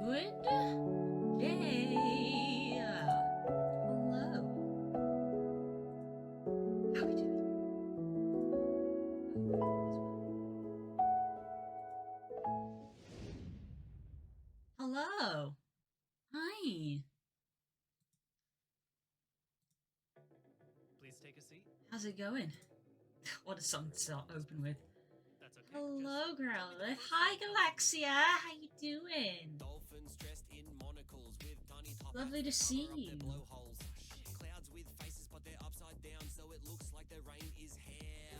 Good day. Hello. How we doing? Hello. Hi. Please take a seat. How's it going? What a song to start open with. That's okay. Hello, Growler. Hi, Galaxia. How you doing? Dolphins dressed in monocles with tiny top Lovely to hats see cover up their you. blowholes. Clouds with faces, but they're upside down, so it looks like the rain is hair.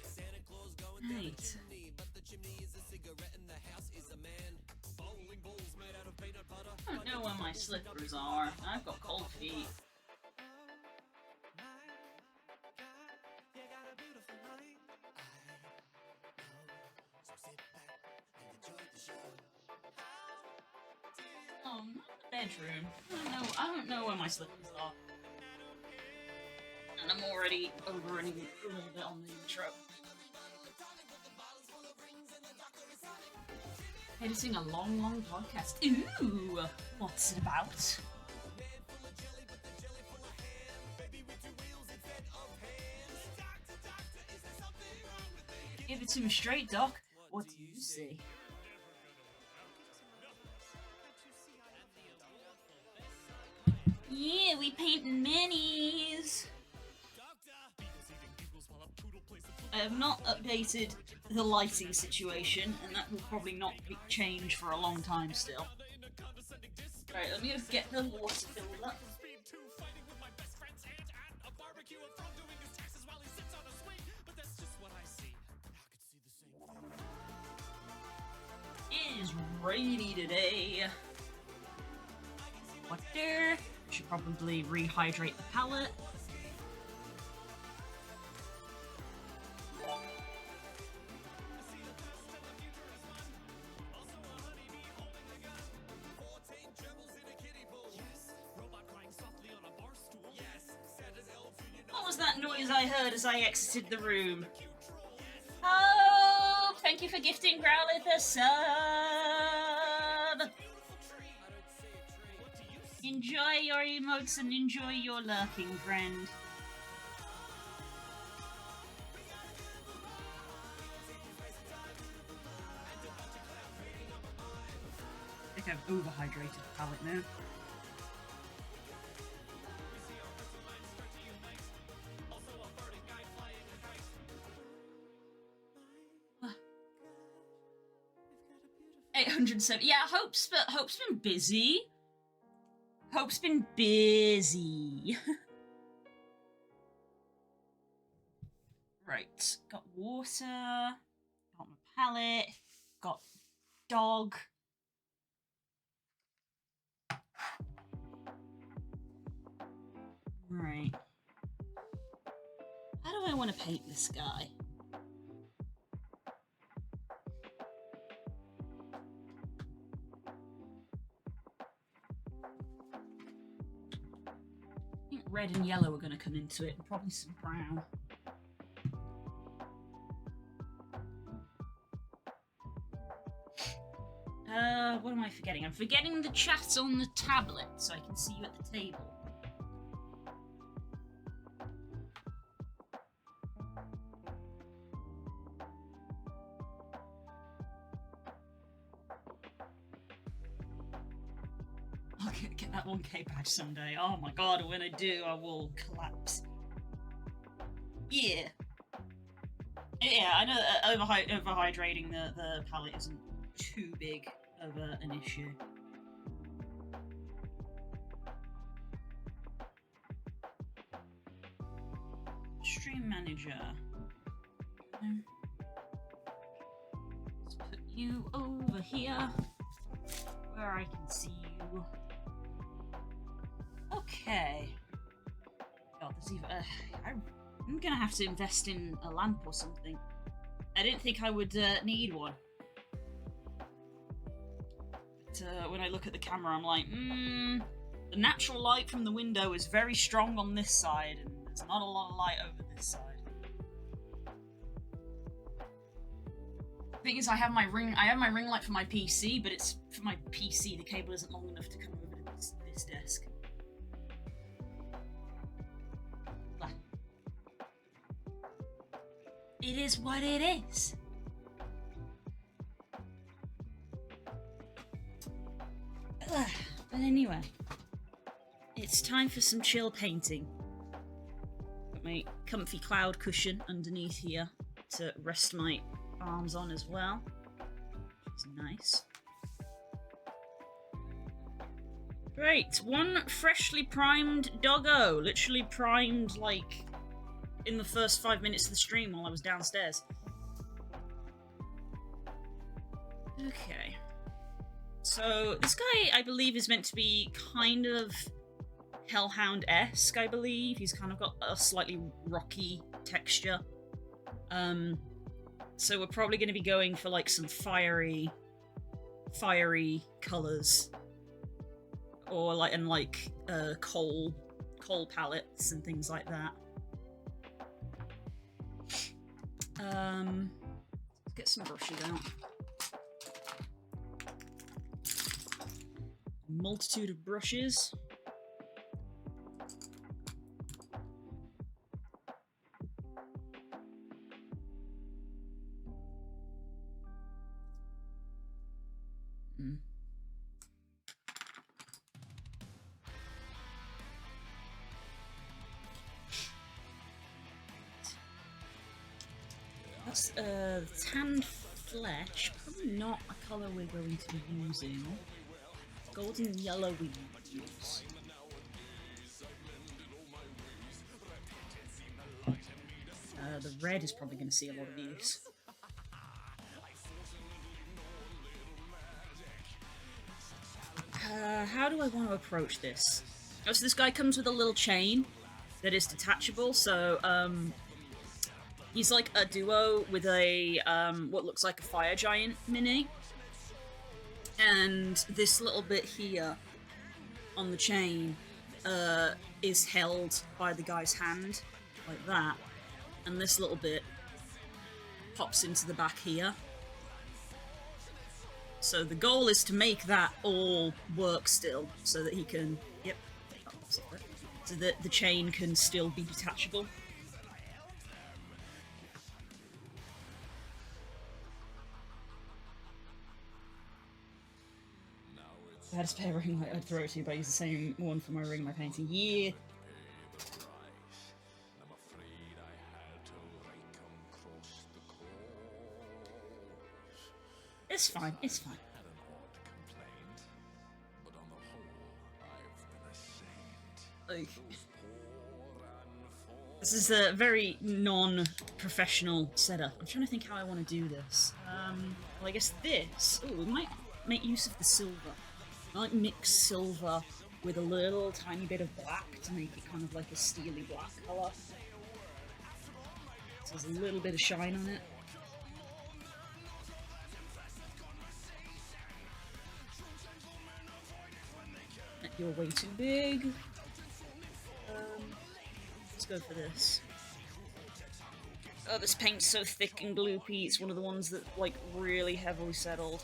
Santa Claus going down the Right. chimney, but the chimney is a cigarette and the house is a man. Bowling balls made out of peanut butter. I don't know where my slippers are. I've got cold feet. Oh, not the bedroom. I don't know where my slippers are. And I'm already overrunning a little bit on the intro. Editing a long podcast. Ooh, what's it about? Give it to me straight, Doc. What do you say? Yeah, we painting minis. I have not updated the lighting situation, and that will probably not change for a long time still. Right, let me just get the water filled up. It is rainy today. Water. Should probably rehydrate the palette. What was that noise I heard as I exited the room? Oh, thank you for gifting Growlithe a sub. Enjoy your emotes and enjoy your lurking, friend. I think I've overhydrated the palette now. Ah. 807. Yeah, Hope's been busy. Hope's been busy. Right, got water, got my palette, got dog. Right. How do I want to paint this guy? I think red and yellow are going to come into it, and probably some brown. What am I forgetting? I'm forgetting the chat on the tablet so I can see you at the table. I'll get that 1K badge someday. Oh my god, when I do, I will collapse. Yeah. Yeah, I know that overhydrating the palette isn't too big of an issue. Stream manager. Let's put you over here where I can see you. Okay. God, there's even. I'm gonna have to invest in a lamp or something. I didn't think I would need one. But when I look at the camera, I'm like, the natural light from the window is very strong on this side, and there's not a lot of light over this side. Thing is, I have my ring light for my PC, but it's for my PC. The cable isn't long enough to come over to this desk. Blah. It is what it is. But anyway, it's time for some chill painting. Got my comfy cloud cushion underneath here to rest my arms on as well, which is nice. Great, one freshly primed doggo, literally primed like in the first 5 minutes of the stream while I was downstairs. Okay. So, this guy, I believe, is meant to be kind of Hellhound-esque, I believe. He's kind of got a slightly rocky texture. So we're probably going to be going for, like, some fiery colours. Or, like, and, like, coal palettes and things like that. Let's get some brushes out. Multitude of brushes. That's tanned flesh. Probably not a colour we're going to be using. Golden yellow we use. The red is probably going to see a lot of use. How do I want to approach this? Oh, so this guy comes with a little chain that is detachable, so he's like a duo with a what looks like a fire giant mini. And this little bit here on the chain is held by the guy's hand, like that. And this little bit pops into the back here. So the goal is to make that all work still, so that he can, yep, so that the chain can still be detachable. If I had a spare ring light, I'd throw it to you, but I use the same one for my ring light painting. Yeah. It's fine, it's fine. Like, this is a very non-professional setup. I'm trying to think how I want to do this. Well, I guess this... Ooh, we might make use of the silver. I might mix silver with a little tiny bit of black to make it kind of like a steely black colour. So there's a little bit of shine on it. You're way too big. Let's go for this. Oh, this paint's so thick and gloopy. It's one of the ones that, like, really heavily settled.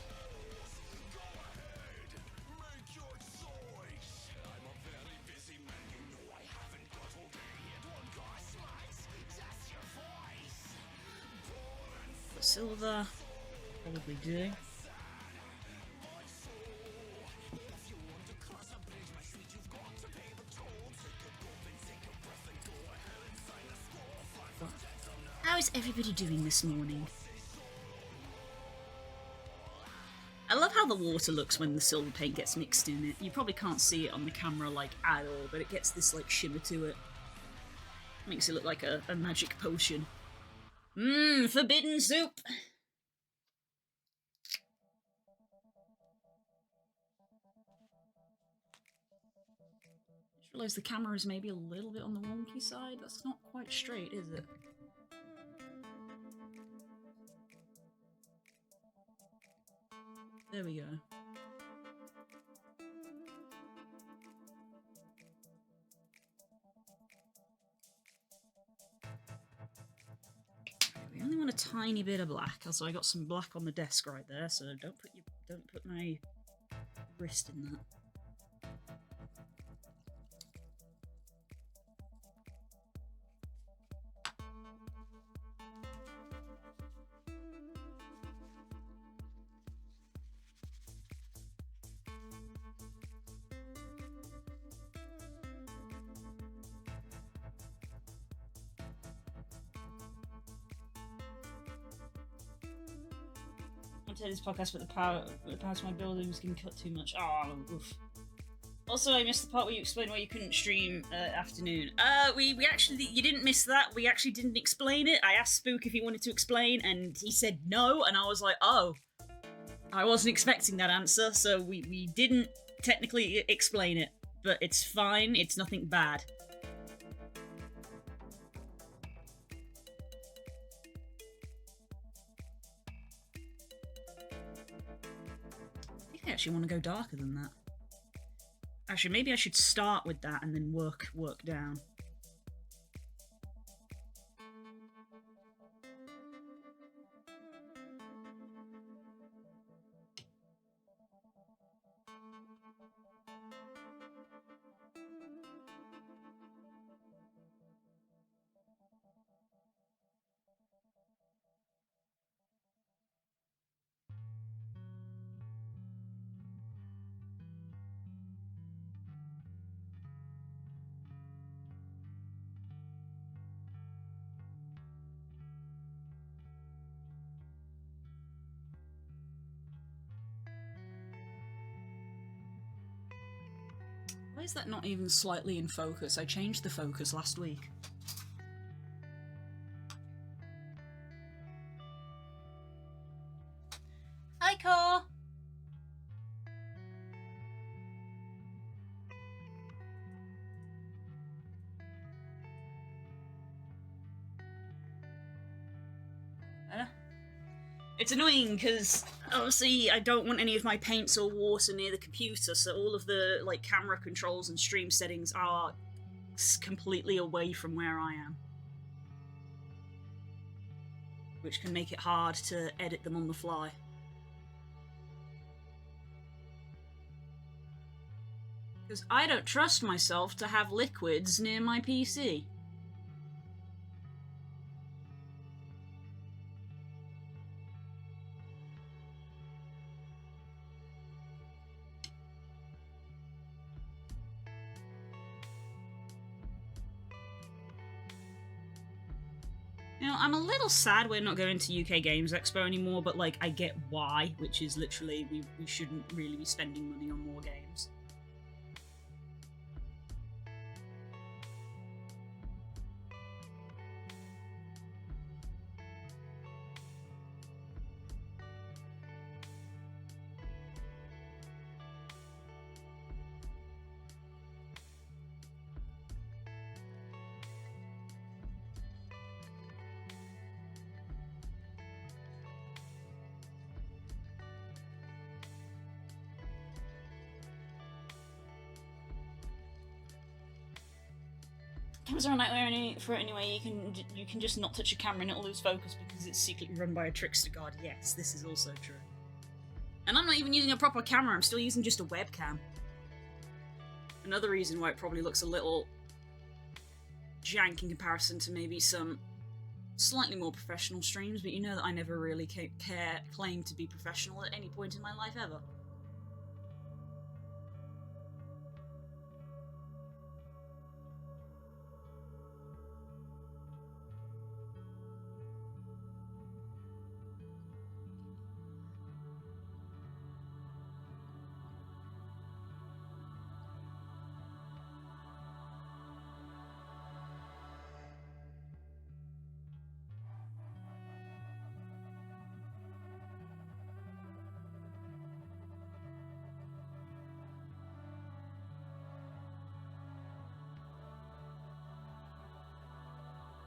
The silver, probably do. How is everybody doing this morning? I love how the water looks when the silver paint gets mixed in it. You probably can't see it on the camera, like, at all, but it gets this, like, shimmer to it. Makes it look like a magic potion. Mmm, forbidden soup! I just realised the camera is maybe a little bit on the wonky side. That's not quite straight, is it? There we go. We only want want a tiny bit of black. Also, I got some black on the desk right there, so don't put my wrist in that. This podcast, but the power to my building was getting cut too much. Oh, oof. Also, I missed the part where you explained why you couldn't stream afternoon. We actually, you didn't miss that. We actually didn't explain it. I asked Spook if he wanted to explain, and he said no, and I was like, oh. I wasn't expecting that answer, so we didn't technically explain it. But it's fine, it's nothing bad. I actually want to go darker than that. Actually, maybe I should start with that and then work down. Why is that not even slightly in focus? I changed the focus last week. Hi, Core! It's annoying because obviously I don't want any of my paints or water near the computer, so all of the like camera controls and stream settings are completely away from where I am, which can make it hard to edit them on the fly. Because I don't trust myself to have liquids near my PC. You know, I'm a little sad we're not going to UK Games Expo anymore, but like, I get why, which is literally we shouldn't really be spending money on more games. Cameras are a nightmare for it anyway. You can just not touch a camera and it'll lose focus because it's secretly run by a trickster god. Yes, this is also true. And I'm not even using a proper camera, I'm still using just a webcam. Another reason why it probably looks a little jank in comparison to maybe some slightly more professional streams, but you know that I never really claim to be professional at any point in my life ever.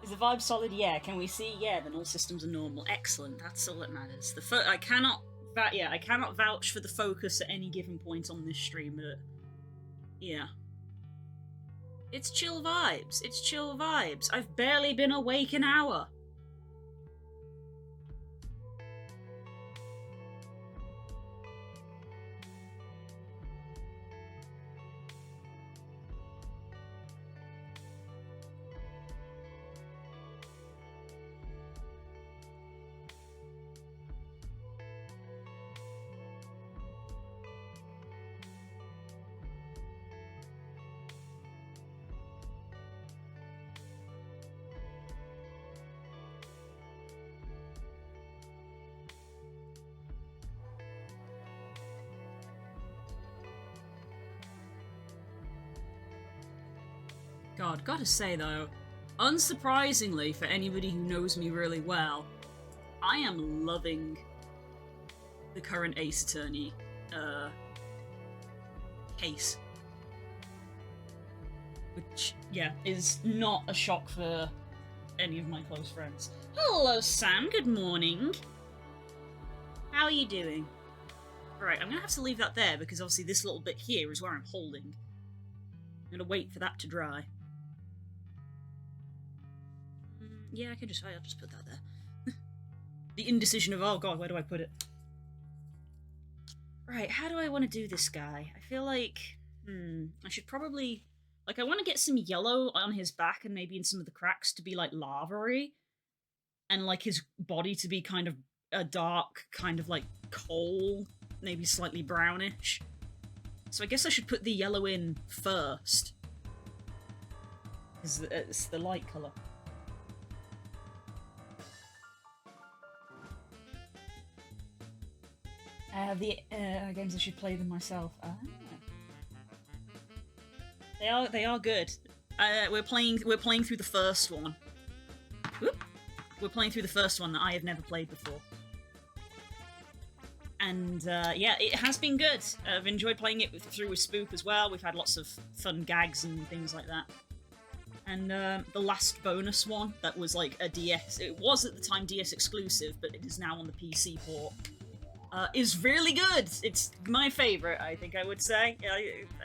Is the vibe solid? Yeah. Can we see? Yeah. Then all systems are normal. Excellent. That's all that matters. I cannot vouch for the focus at any given point on this stream, but yeah. It's chill vibes. It's chill vibes. I've barely been awake an hour. God, gotta say though, unsurprisingly for anybody who knows me really well, I am loving the current Ace Attorney case. Which, yeah, is not a shock for any of my close friends. Hello, Sam. Good morning. How are you doing? Right, I'm gonna have to leave that there because obviously this little bit here is where I'm holding. I'm gonna wait for that to dry. Yeah, I'll just put that there. The indecision of, oh god, where do I put it? Right, how do I want to do this guy? I feel like, I should probably, like, I want to get some yellow on his back and maybe in some of the cracks to be, like, lava-y. And, like, his body to be kind of a dark, kind of, like, coal, maybe slightly brownish. So I guess I should put the yellow in first. Because it's the light colour. The games I should play them myself. Ah. They are good. We're playing through the first one. Whoop. We're playing through the first one that I have never played before. And yeah, it has been good. I've enjoyed playing it through with Spook as well. We've had lots of fun gags and things like that. And the last bonus one that was like a DS, it was at the time DS exclusive, but it is now on the PC port. Is really good. It's my favourite, I think I would say.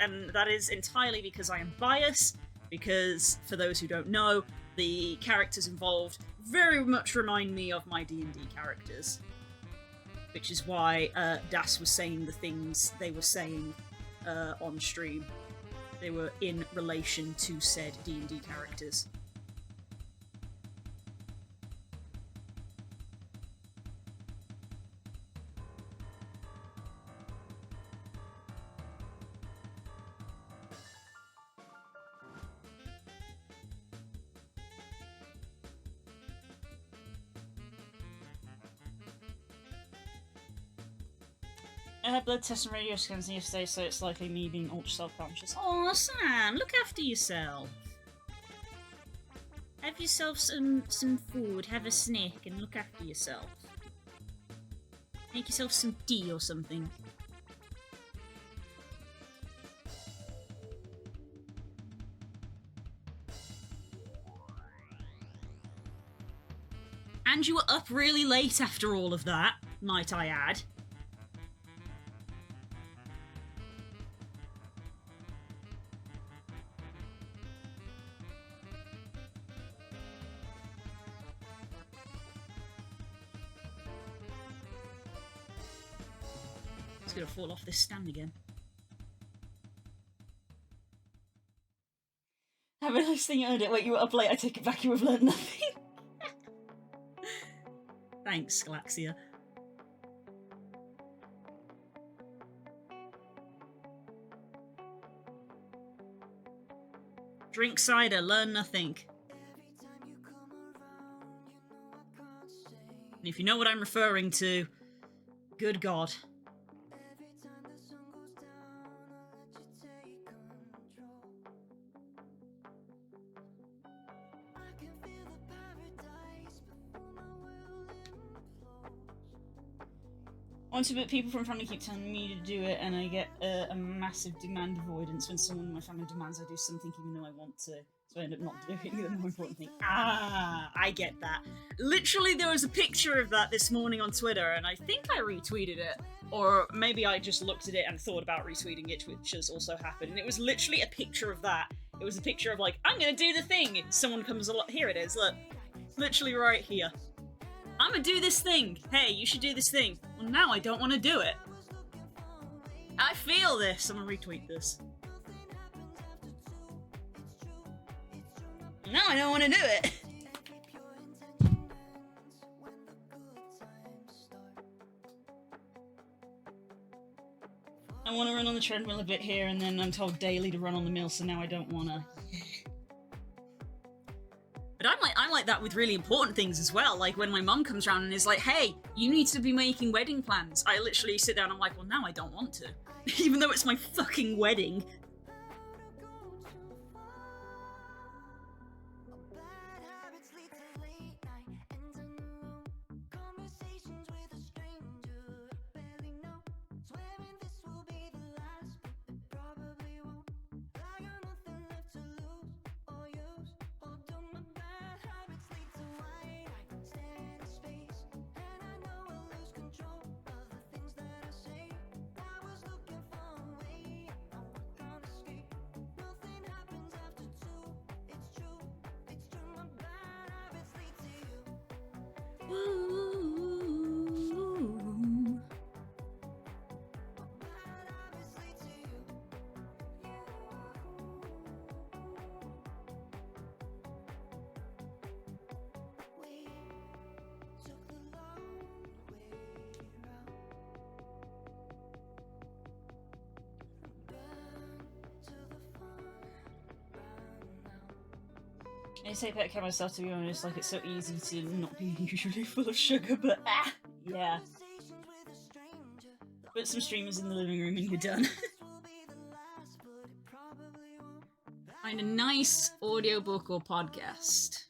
And that is entirely because I am biased, because, for those who don't know, the characters involved very much remind me of my D&D characters. Which is why Das was saying the things they were saying on stream. They were in relation to said D&D characters. I had blood tests and radio scans yesterday, so it's likely me being ultra self-conscious. Aw, Sam, look after yourself. Have yourself some food, have a snack, and look after yourself. Make yourself some tea or something. And you were up really late after all of that, might I add. Gonna fall off this stand again. Have a nice thing, earned it. Wait, you were up late, I take it back, you have learned nothing. Thanks, Galaxia. Drink cider, learn nothing. And if you know what I'm referring to, good God. I want to, but people from family keep telling me to do it, and I get a massive demand avoidance when someone in my family demands I do something even though I want to. So I end up not doing the more important thing. Ah, I get that. Literally, there was a picture of that this morning on Twitter, and I think I retweeted it. Or maybe I just looked at it and thought about retweeting it, which has also happened. And it was literally a picture of that. It was a picture of, like, I'm gonna do the thing! And someone comes along. Here it is, look. Literally right here. I'm gonna do this thing. Hey, you should do this thing. Well, now I don't want to do it. I feel this. I'm gonna retweet this. Now I don't want to do it. I want to run on the treadmill a bit here, and then I'm told daily to run on the mill, so now I don't want to. But I'm like that with really important things as well. Like when my mum comes around and is like, hey, you need to be making wedding plans. I literally sit down and I'm like, well, now I don't want to. Even though it's my fucking wedding. I take back care of myself, to be honest, like it's so easy to not be usually full of sugar, but yeah. Put some streamers in the living room and you're done. Find a nice audiobook or podcast.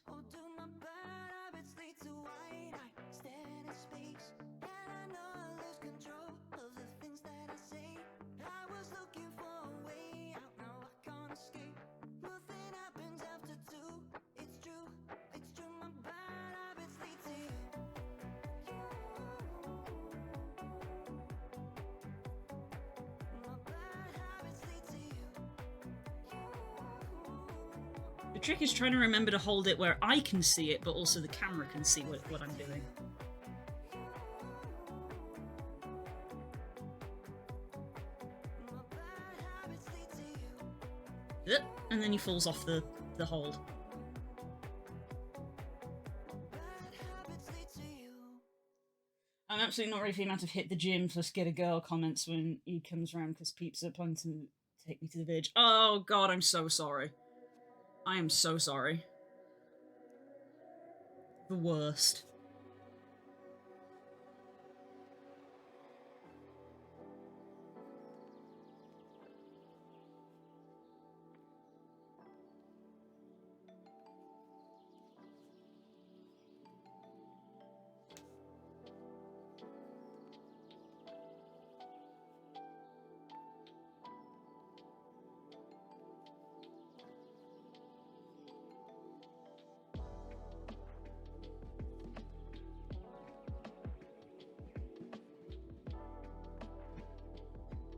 The trick is trying to remember to hold it where I can see it, but also the camera can see what I'm doing. And then he falls off the hold. I'm absolutely not ready for the amount of hit the gym plus get a girl comments when he comes around because peeps are planning to take me to the village. Oh god, I'm so sorry. I am so sorry. The worst.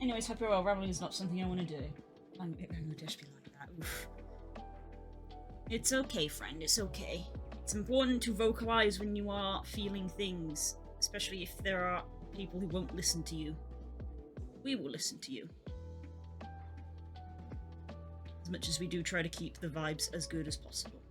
Anyways, hope you're well. Rambling is not something I want to do. I'm gonna just be like that. Oof. It's okay, friend. It's okay. It's important to vocalize when you are feeling things, especially if there are people who won't listen to you. We will listen to you. As much as we do try to keep the vibes as good as possible.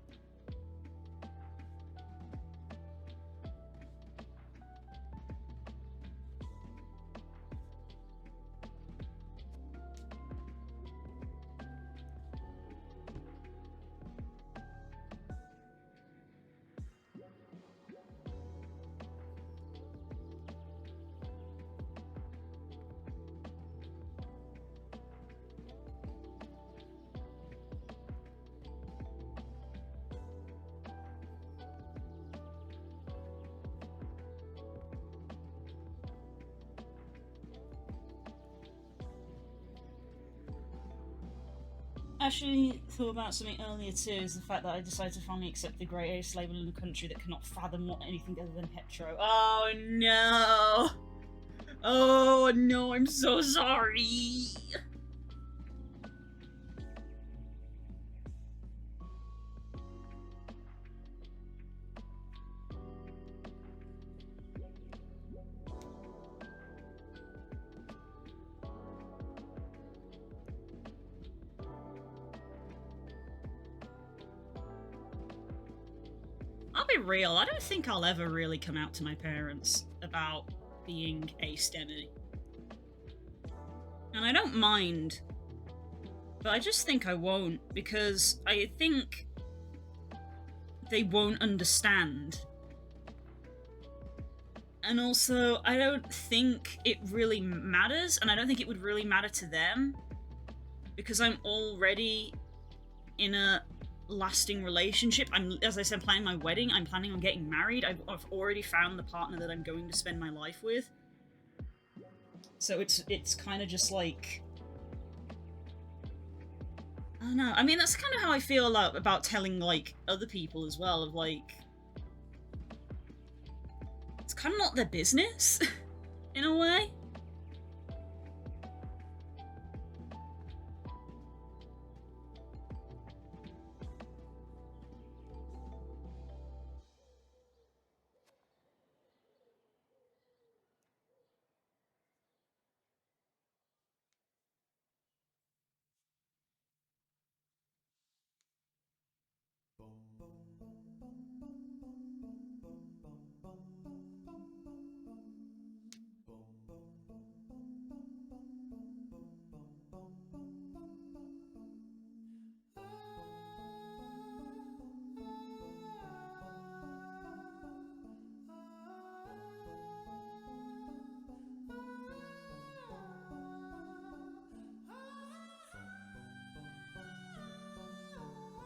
Actually thought about something earlier too, is the fact that I decided to finally accept the grey ace label in a country that cannot fathom what anything other than hetero. Oh no! Oh no, I'm so sorry! I'll be real, I don't think I'll ever really come out to my parents about being a-STEMmy. And I don't mind, but I just think I won't, because I think they won't understand. And also, I don't think it really matters, and I don't think it would really matter to them, because I'm already in a lasting relationship. As I said, planning my wedding. I'm planning on getting married. I've already found the partner that I'm going to spend my life with. So it's kind of just like, I don't know. I mean, that's kind of how I feel about telling like other people as well. Of like, it's kind of not their business in a way.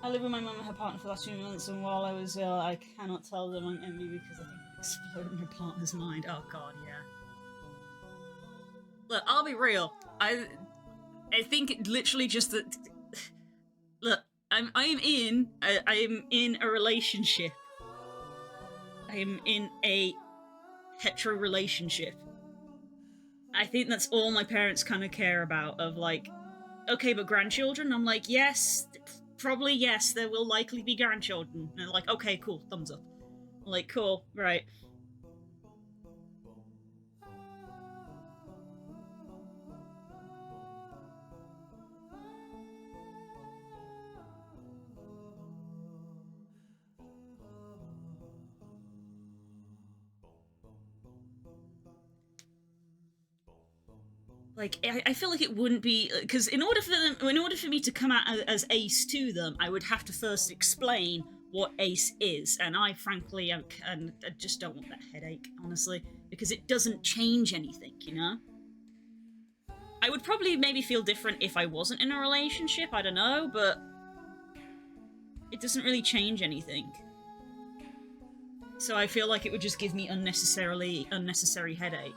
I live with my mum and her partner for the last few months, and while I was ill, I cannot tell them I'm envy because I think it exploded my partner's mind. Oh god, yeah. Look, I'll be real. I think literally just that. Look, I'm in a relationship. I am in a hetero relationship. I think that's all my parents kind of care about. Of like, okay, but grandchildren? I'm like, yes, probably yes. There will likely be grandchildren. And they're like, okay, cool, thumbs up. I'm like, cool, right. Like, I feel like it wouldn't be because in order for me to come out as ace to them, I would have to first explain what ace is, and I frankly I just don't want that headache, honestly, because it doesn't change anything, you know. I would probably maybe feel different if I wasn't in a relationship. I don't know, but it doesn't really change anything. So I feel like it would just give me unnecessary headache.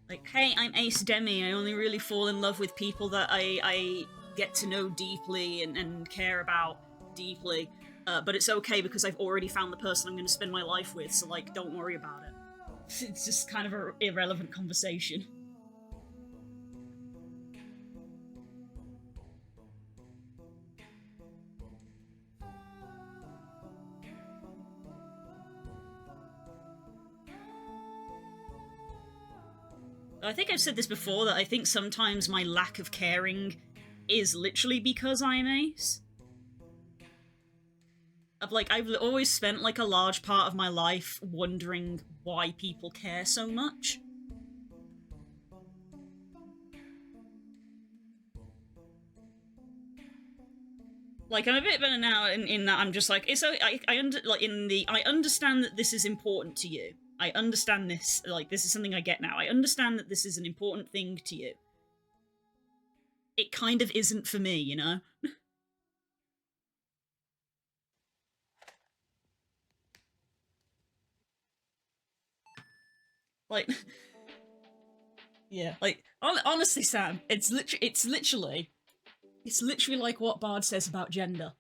Like, hey, I'm Ace Demi. I only really fall in love with people that I get to know deeply and care about deeply. But it's okay because I've already found the person I'm going to spend my life with, so, like, don't worry about it. It's just kind of an irrelevant conversation. I think I've said this before, that I think sometimes my lack of caring is literally because I'm ace. I've always spent, like, a large part of my life wondering why people care so much. Like, I'm a bit better now in that I'm just like, it's I understand that this is important to you. I understand this, like, this is something I get now. I understand that this is an important thing to you. It kind of isn't for me, you know? Like, yeah, like, honestly, Sam, it's literally like what Bard says about gender.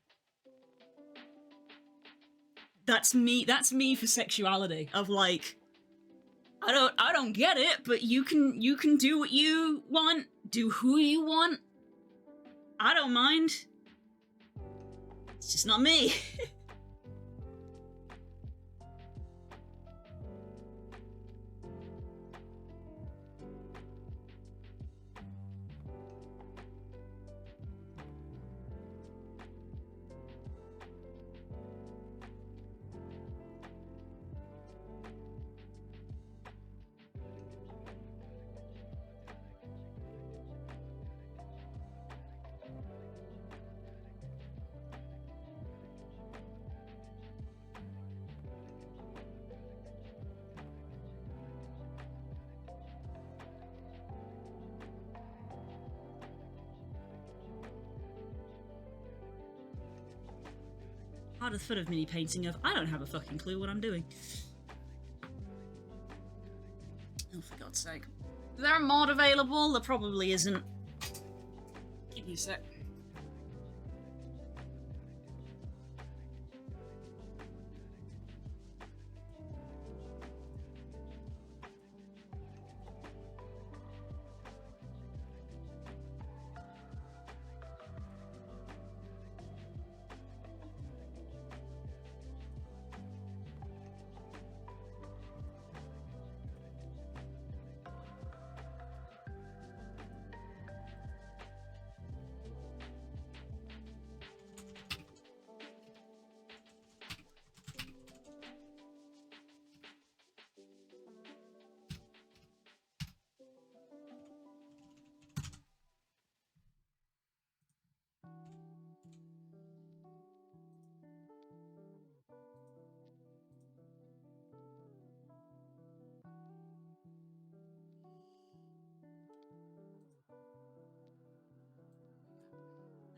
That's me for sexuality, of like, I don't get it, but you can do what you want, do who you want. I don't mind. It's just not me. Hardest foot of mini painting of, I don't have a fucking clue what I'm doing. Oh, for God's sake. Is there a mod available? There probably isn't. Give me a sec.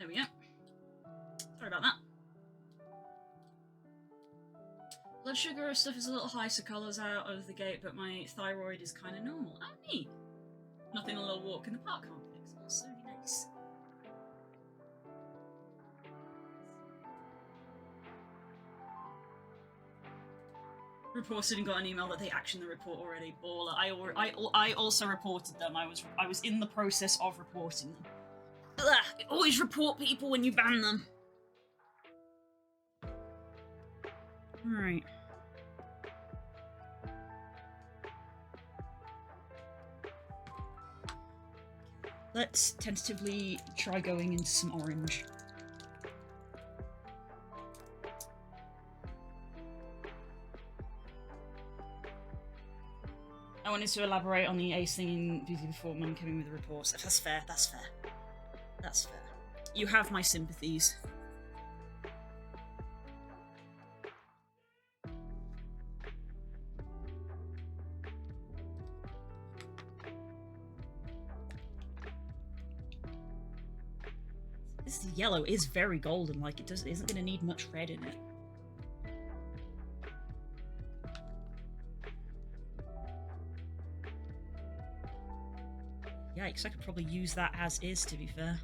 There we go. Sorry about that. Blood sugar stuff is a little high, so colours out of the gate, but my thyroid is kind of normal. Oh, neat. Nothing a little walk in the park can't fix. Oh, so nice. Reported and got an email that they actioned the report already. Baller. I also reported them. I was in the process of reporting them. Ugh, always report people when you ban them. Right. Let's tentatively try going into some orange. I wanted to elaborate on the ace thing in Beauty before Mum came in with the reports. That's fair, that's fair. That's fair. You have my sympathies. This yellow is very golden, like it isn't going to need much red in it. Yikes, I could probably use that as is, to be fair.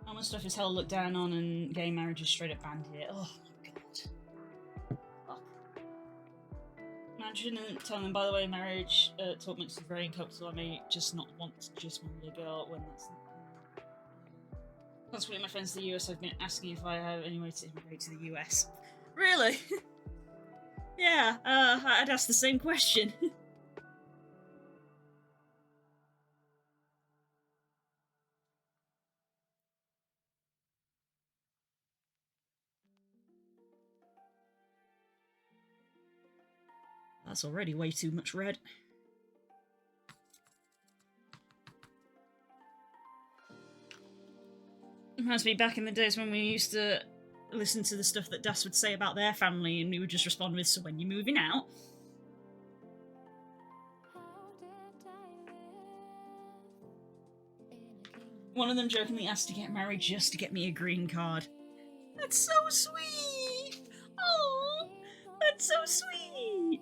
All my stuff is hell looked down on, and gay marriage is straight up banned here. Oh my god. Fuck. Imagine telling them, by the way, marriage talk makes me very uncomfortable. I may just not want to just marry a girl when that's not. Consequently, my friends in the US have been asking if I have any way to immigrate to the US. Really? Yeah, I'd ask the same question. That's already way too much red. Reminds me back in the days when we used to listen to the stuff that Das would say about their family, and we would just respond with, "So when you moving out?" One of them jokingly asked to get married just to get me a green card. That's so sweet! Oh, that's so sweet!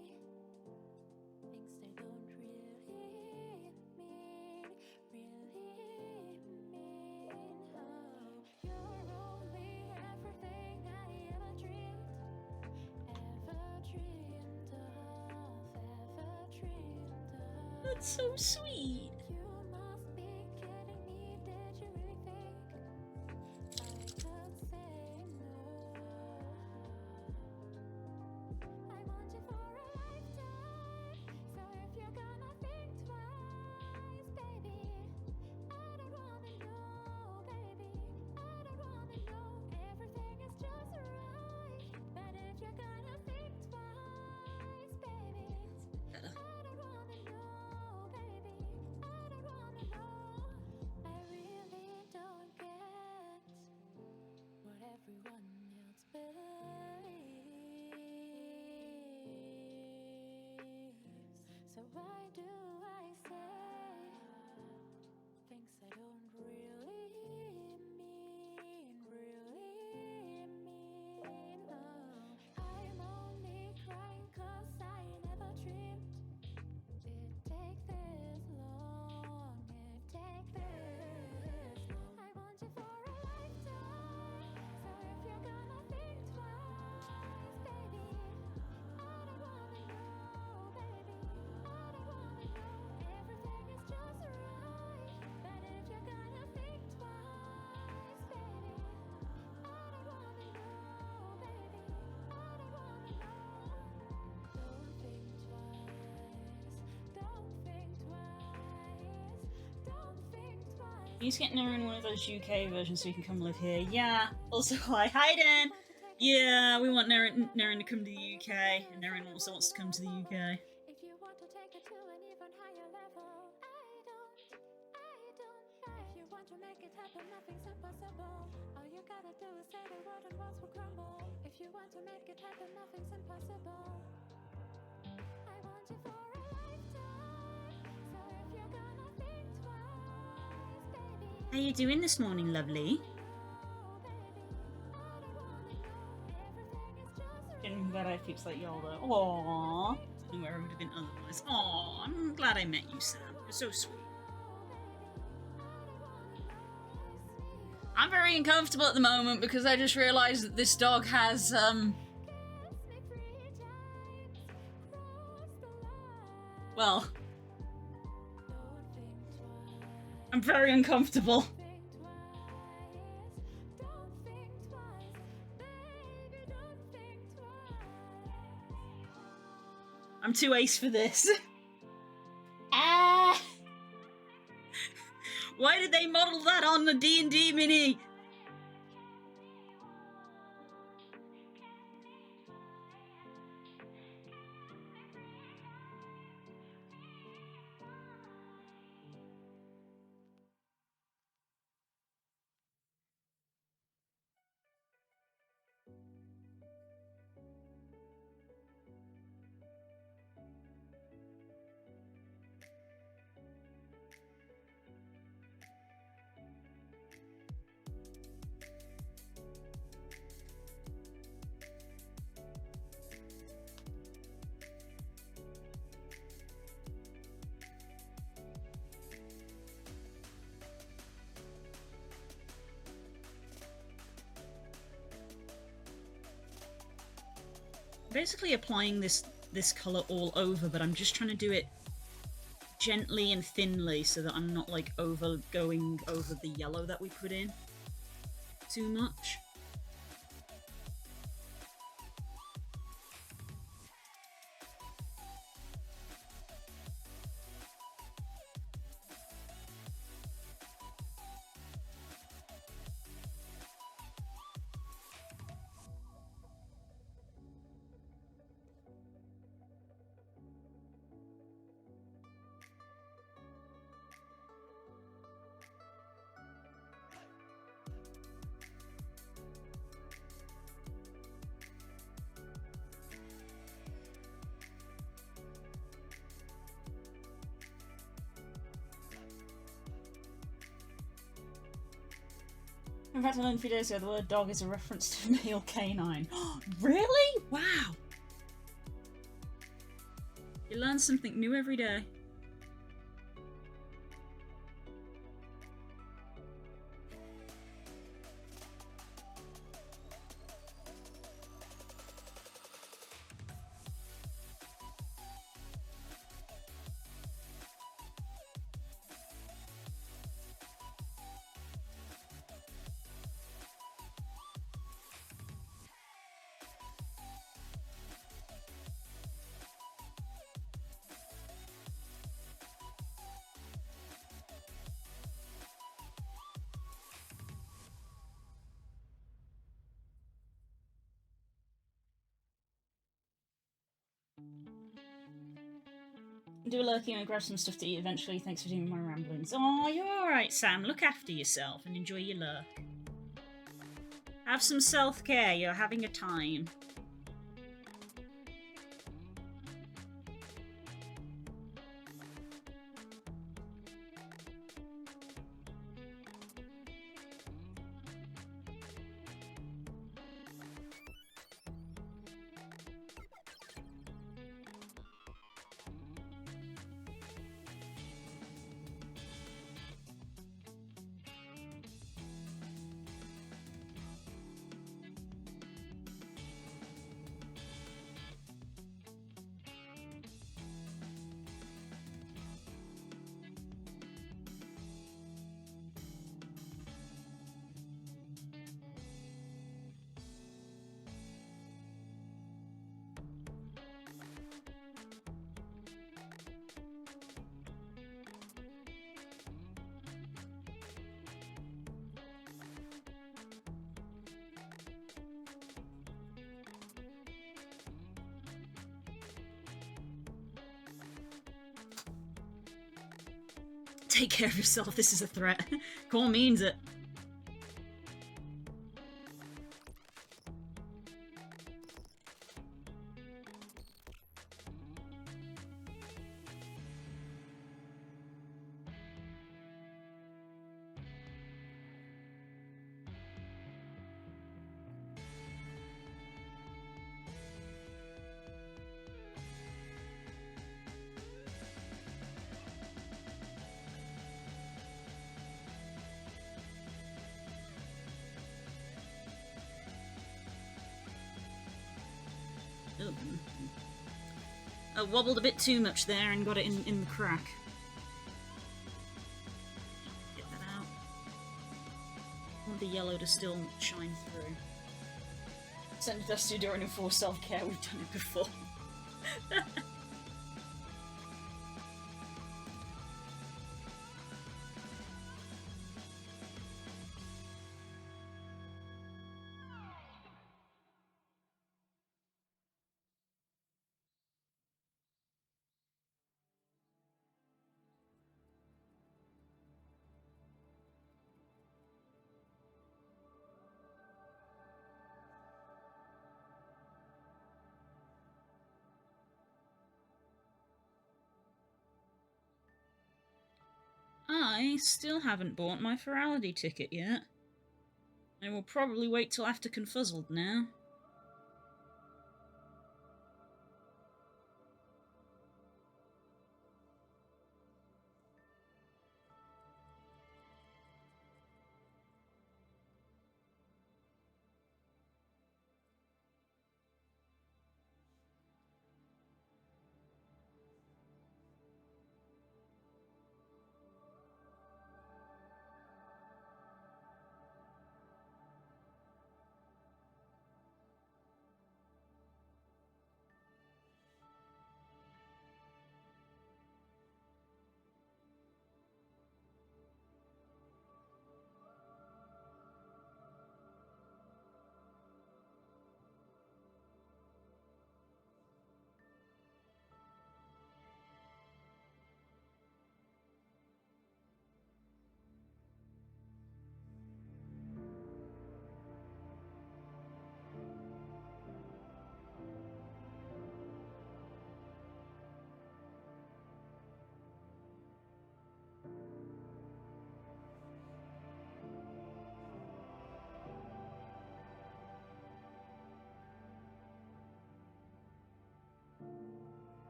That's so sweet. He's getting her in one of those UK versions so he can come live here. Yeah. Also, hi, Hayden. Yeah, we want Naren to come to the UK, and Naren also wants to come to the UK. If you want to take it to an even higher level, I don't. If you want to make it happen, nothing's impossible. All you gotta do is say the word and walls will crumble. If you want to make it happen, nothing's impossible. I want you for a lifetime. So if you're gonna think twice, baby. How you doing this morning, lovely? I'm glad I keeps like y'all though. Aww. And where I would have been otherwise. Aww, I'm glad I met you, Sam. You're so sweet. I'm very uncomfortable at the moment because I just realised that this dog has, well, I'm very uncomfortable. I'm too ace for this. Ah! Why did they model that on the D&D mini? Basically applying this colour all over, but I'm just trying to do it gently and thinly so that I'm not like going over the yellow that we put in too much. In fact, I learned a few days ago the word dog is a reference to male canine. Really? Wow. You learn something new every day. Do a lurking and grab some stuff to eat eventually. Thanks for doing my ramblings. Oh, you're alright, Sam. Look after yourself and enjoy your lurk. Have some self-care. You're having a time. Take care of yourself, this is a threat. Call means it. I wobbled a bit too much there and got it in the crack. Get that out. I want the yellow to still shine through. Send us to during enforced self-care, we've done it before. I still haven't bought my Ferality ticket yet. I will probably wait till after Confuzzled now.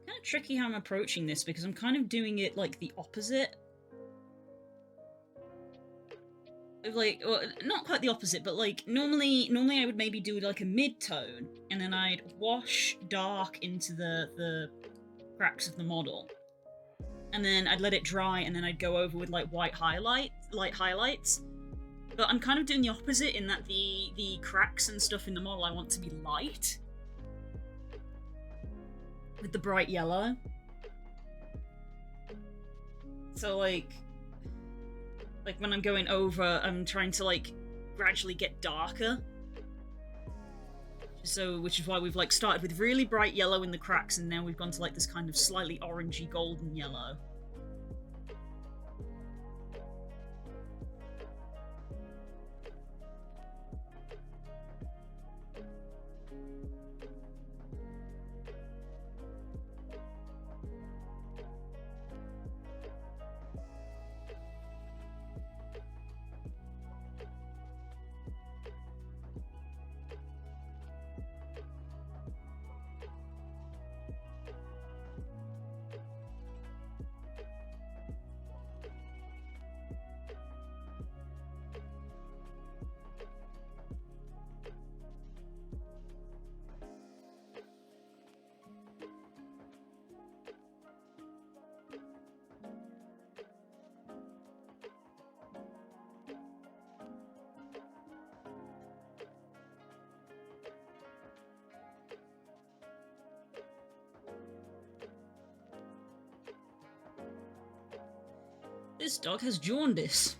Kind of tricky how I'm approaching this because I'm kind of doing it like the opposite. Like, well, not quite the opposite, but like normally I would maybe do like a mid-tone and then I'd wash dark into the cracks of the model. And then I'd let it dry and then I'd go over with like white highlights. But I'm kind of doing the opposite in that the cracks and stuff in the model I want to be light. With the bright yellow. So like when I'm going over, I'm trying to like gradually get darker. So, which is why we've like started with really bright yellow in the cracks and now we've gone to like this kind of slightly orangey golden yellow. This dog has jaundice.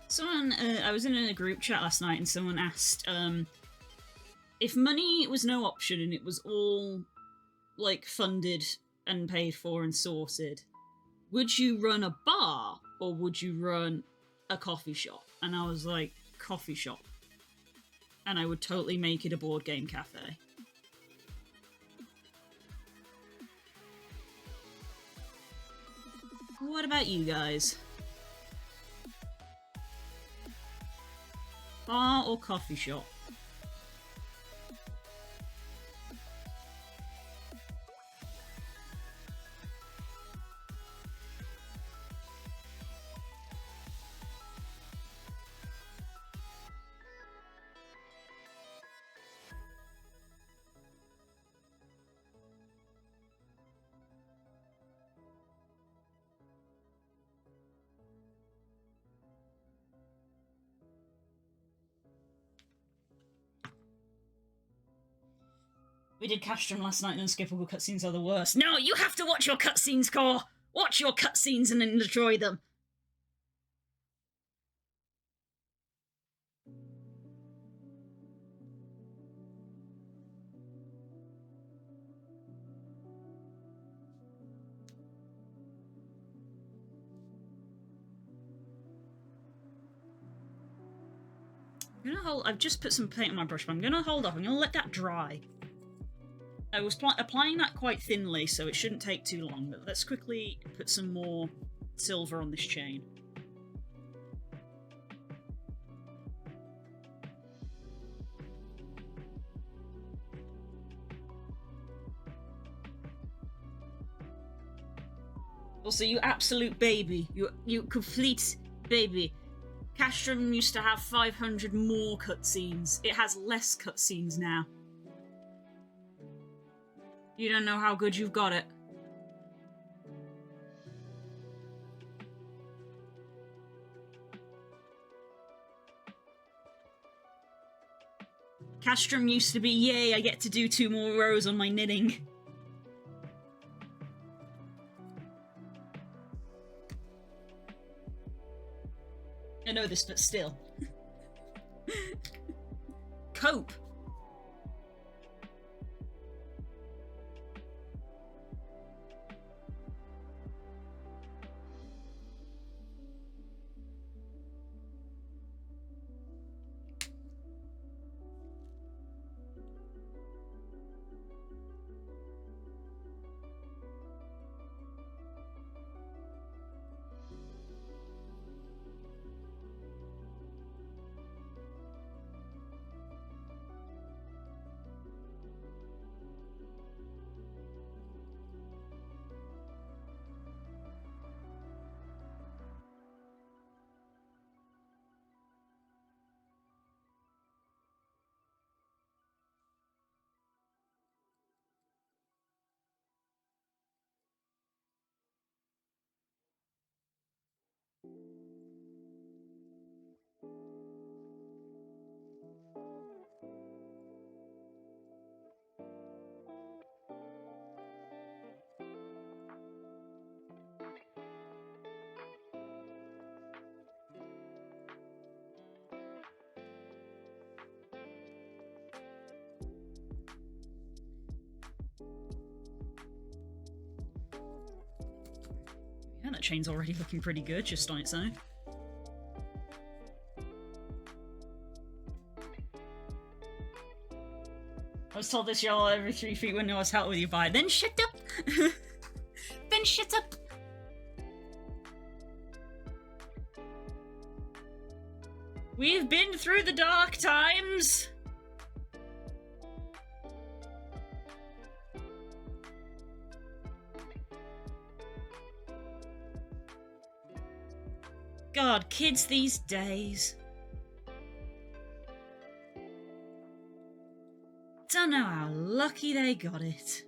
Someone, I was in a group chat last night and someone asked, if money was no option and it was all, like, funded and paid for and sorted, would you run a bar or would you run a coffee shop? And I was like, coffee shop. And I would totally make it a board game cafe. What about you guys? Bar or coffee shop? We did Castrum last night and unskippable cutscenes are the worst. No, you have to watch your cutscenes, Core! Watch your cutscenes and enjoy them. I've just put some paint on my brush, but I'm gonna hold up. I'm gonna let that dry. I was applying that quite thinly, so it shouldn't take too long, but let's quickly put some more silver on this chain. Also, you absolute baby. You complete baby. Castrum used to have 500 more cutscenes. It has less cutscenes now. You don't know how good you've got it. Castrum used to be, yay, I get to do 2 more rows on my knitting. I know this, but still. Cope. Yeah, that chain's already looking pretty good just on its own. I was told this yellow every 3 feet window was help with you by. Then shut up! Then shut up! We've been through the dark times! God, kids these days. Don't know how lucky they got it.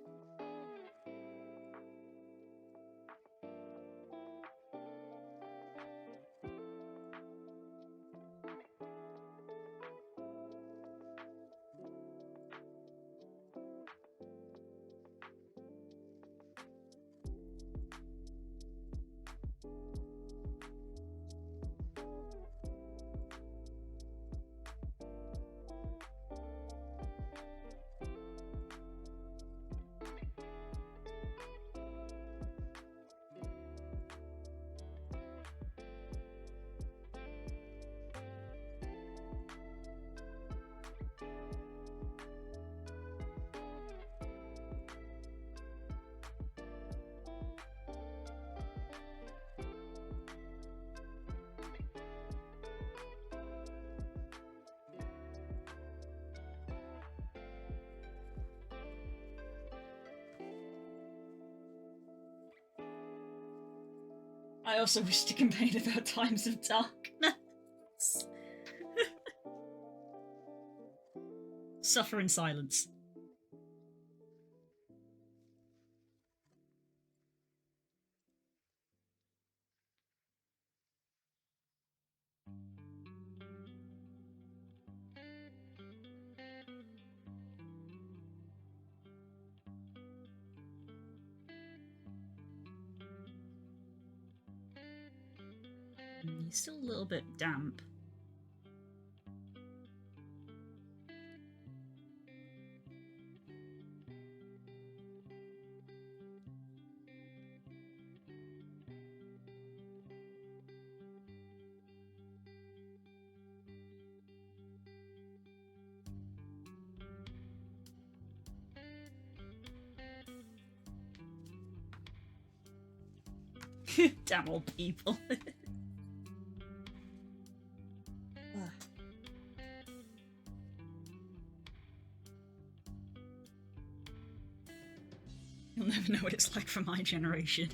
I also wish to complain about times of darkness. Suffer in silence. He's still a little bit damp. Damn old people. You'll never know what it's like for my generation.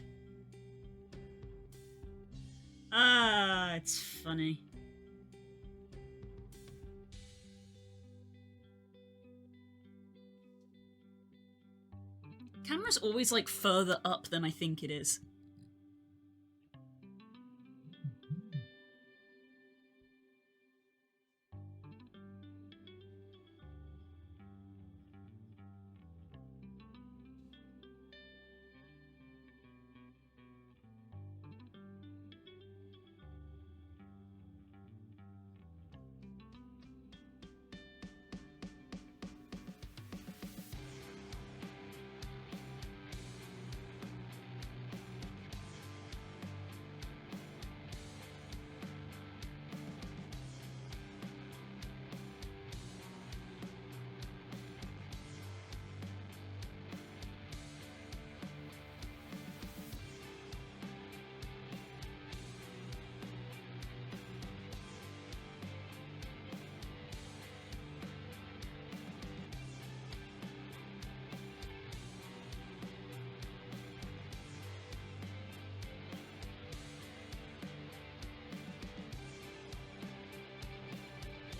Ah, it's funny. Camera's always like further up than I think it is.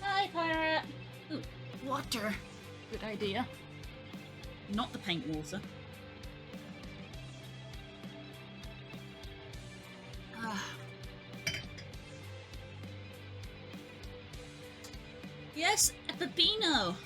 Hi, pirate! Ooh, water. Good idea. Not the paint water. Ah. Yes, a pepino!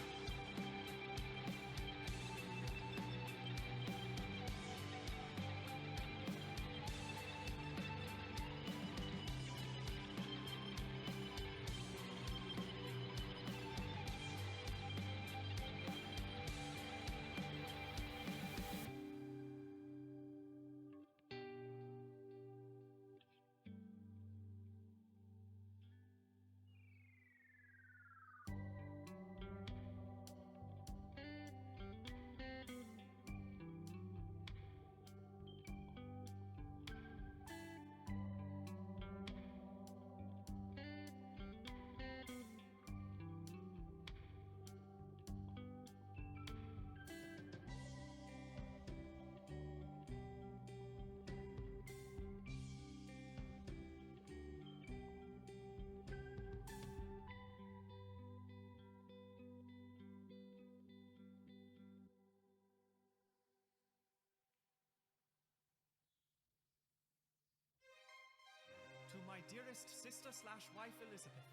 dearest sister/wife Elizabeth.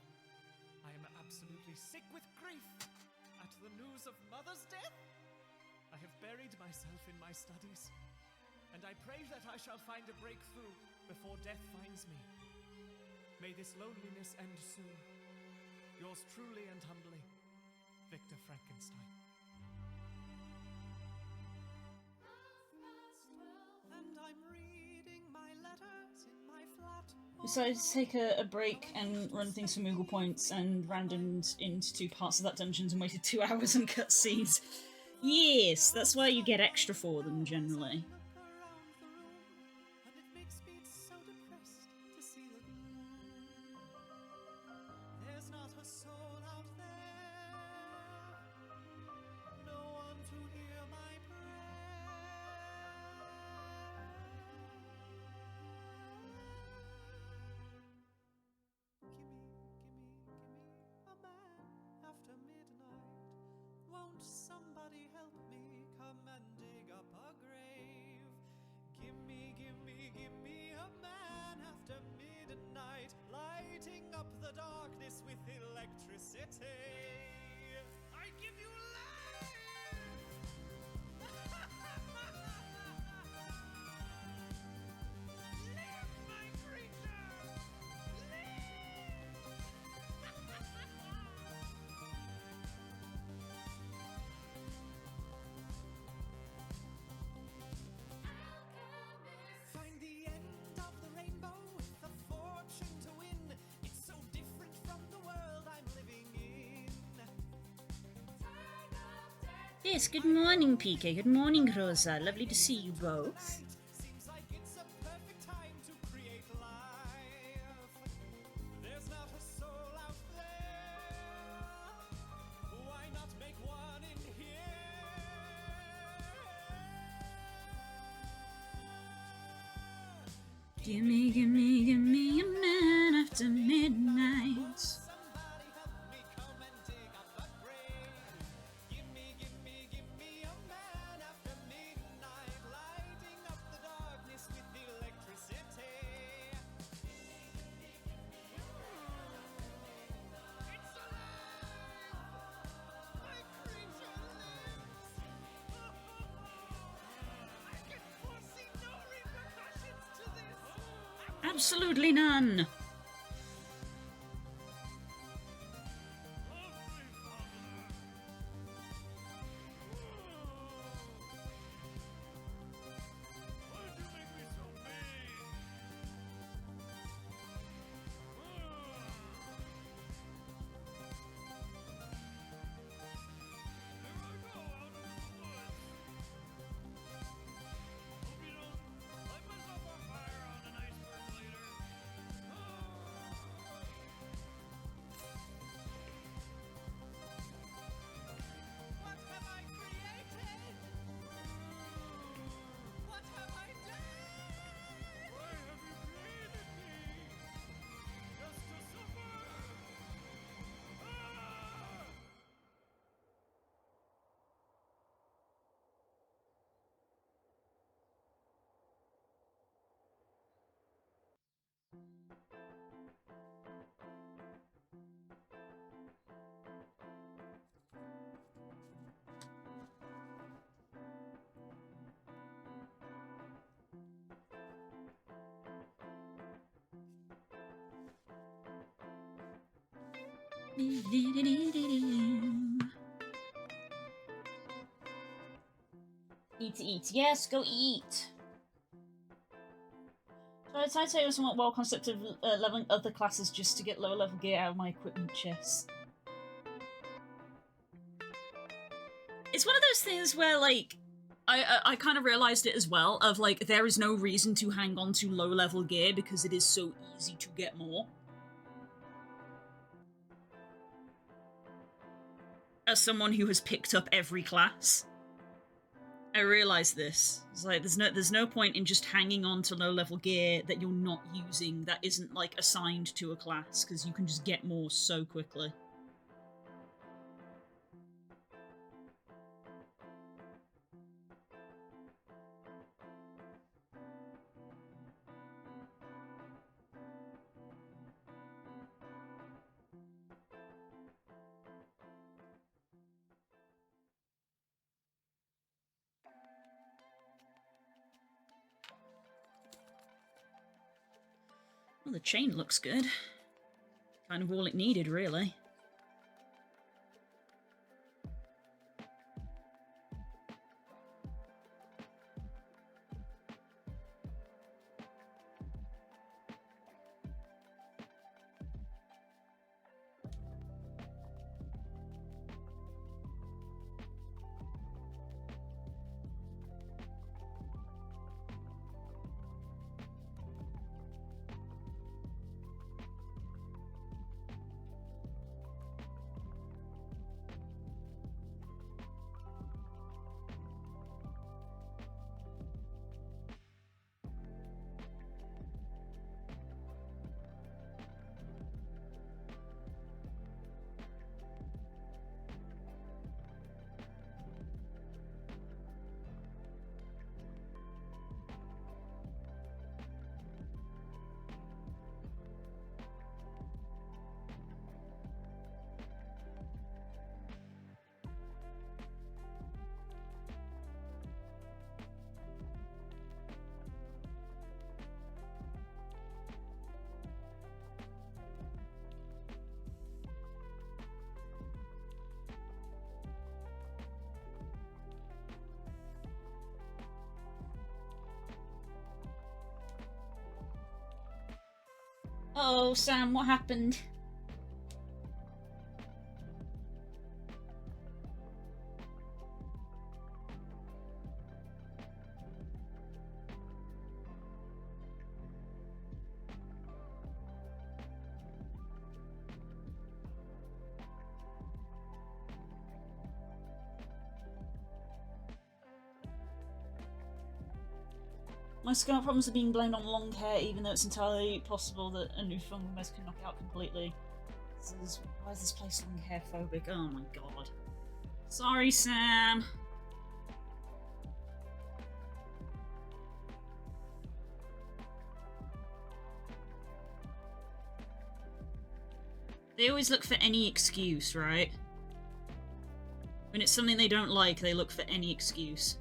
I am absolutely sick with grief at the news of Mother's death. I have buried myself in my studies, and I pray that I shall find a breakthrough before death finds me. May this loneliness end soon. Yours truly and humbly, Victor Frankenstein. And I'm reading my letters in my flat. Decided to take a break and run things for Moogle points and randomed into 2 parts of that dungeons and waited 2 hours on cutscenes. Yes, that's why you get extra for them generally. And it makes me so depressed to see the gloom. There's not a soul out there, no one to hear my prayer. Gimme a man after midnight. Won't somebody help me come and dig up a grave? Gimme a man after midnight, lighting up the darkness with electricity. I give you life! Live, my creature! Find the end of the rainbow with a fortune to win. It's so different from the world I'm living in. Yes, good morning, PK. Good morning, Rosa. Lovely to see you both. Seems like it's a perfect time to create life. There's not a soul out there. Why not make one in here? Gimme a man after midnight. Somebody help me come and dig up a grave. Gimme a man after midnight, lighting up the darkness with electricity. It's alive! My creature lives! I can foresee no repercussions to this! Absolutely none. Why'd you make me so big? There I go, out of the woods. Hope you don't light myself on fire on an iceberg later. What have I created? What have I done? Why have you created me? Just to suffer? Eat. Yes, go eat. So I'd say it was somewhat well concept of leveling other classes just to get lower level gear out of my equipment chest. It's one of those things where, like, I kind of realized it as well, of, like, there is no reason to hang on to low level gear because it is so easy to get more. As someone who has picked up every class, I realized this. It's like there's no point in just hanging on to low level gear that you're not using, that isn't like assigned to a class, because you can just get more so quickly. Well, the chain looks good. Kind of all it needed, really. Oh, Sam, what happened? My scar problems are being blamed on long hair, even though it's entirely possible that a new fungal mess can knock it out completely. Why is this place long hair phobic? Oh my god. Sorry, Sam. They always look for any excuse, right? When it's something they don't like, they look for any excuse.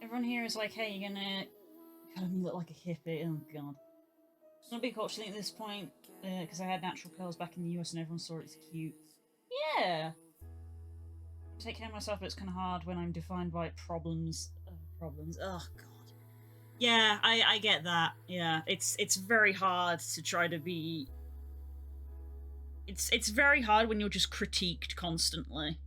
Everyone here is like, hey, you're gonna kind of look like a hippie. Oh god. It's not a big culture thing at this point, because I had natural curls back in the US and everyone saw it's cute. Yeah! I take care of myself, but it's kind of hard when I'm defined by problems. Problems. Oh god. Yeah, I get that. Yeah, it's very hard to try to be. it's very hard when you're just critiqued constantly.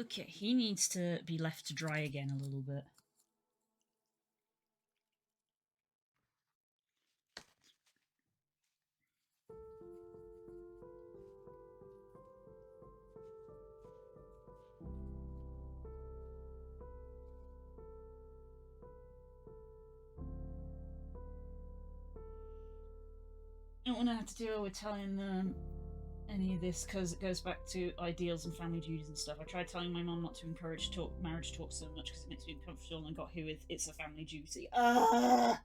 Okay, he needs to be left to dry again a little bit. I don't want to have to deal with telling them any of this because it goes back to ideals and family duties and stuff. I tried telling my mum not to encourage marriage talk so much because it makes me uncomfortable, and got hit with it's a family duty. Oh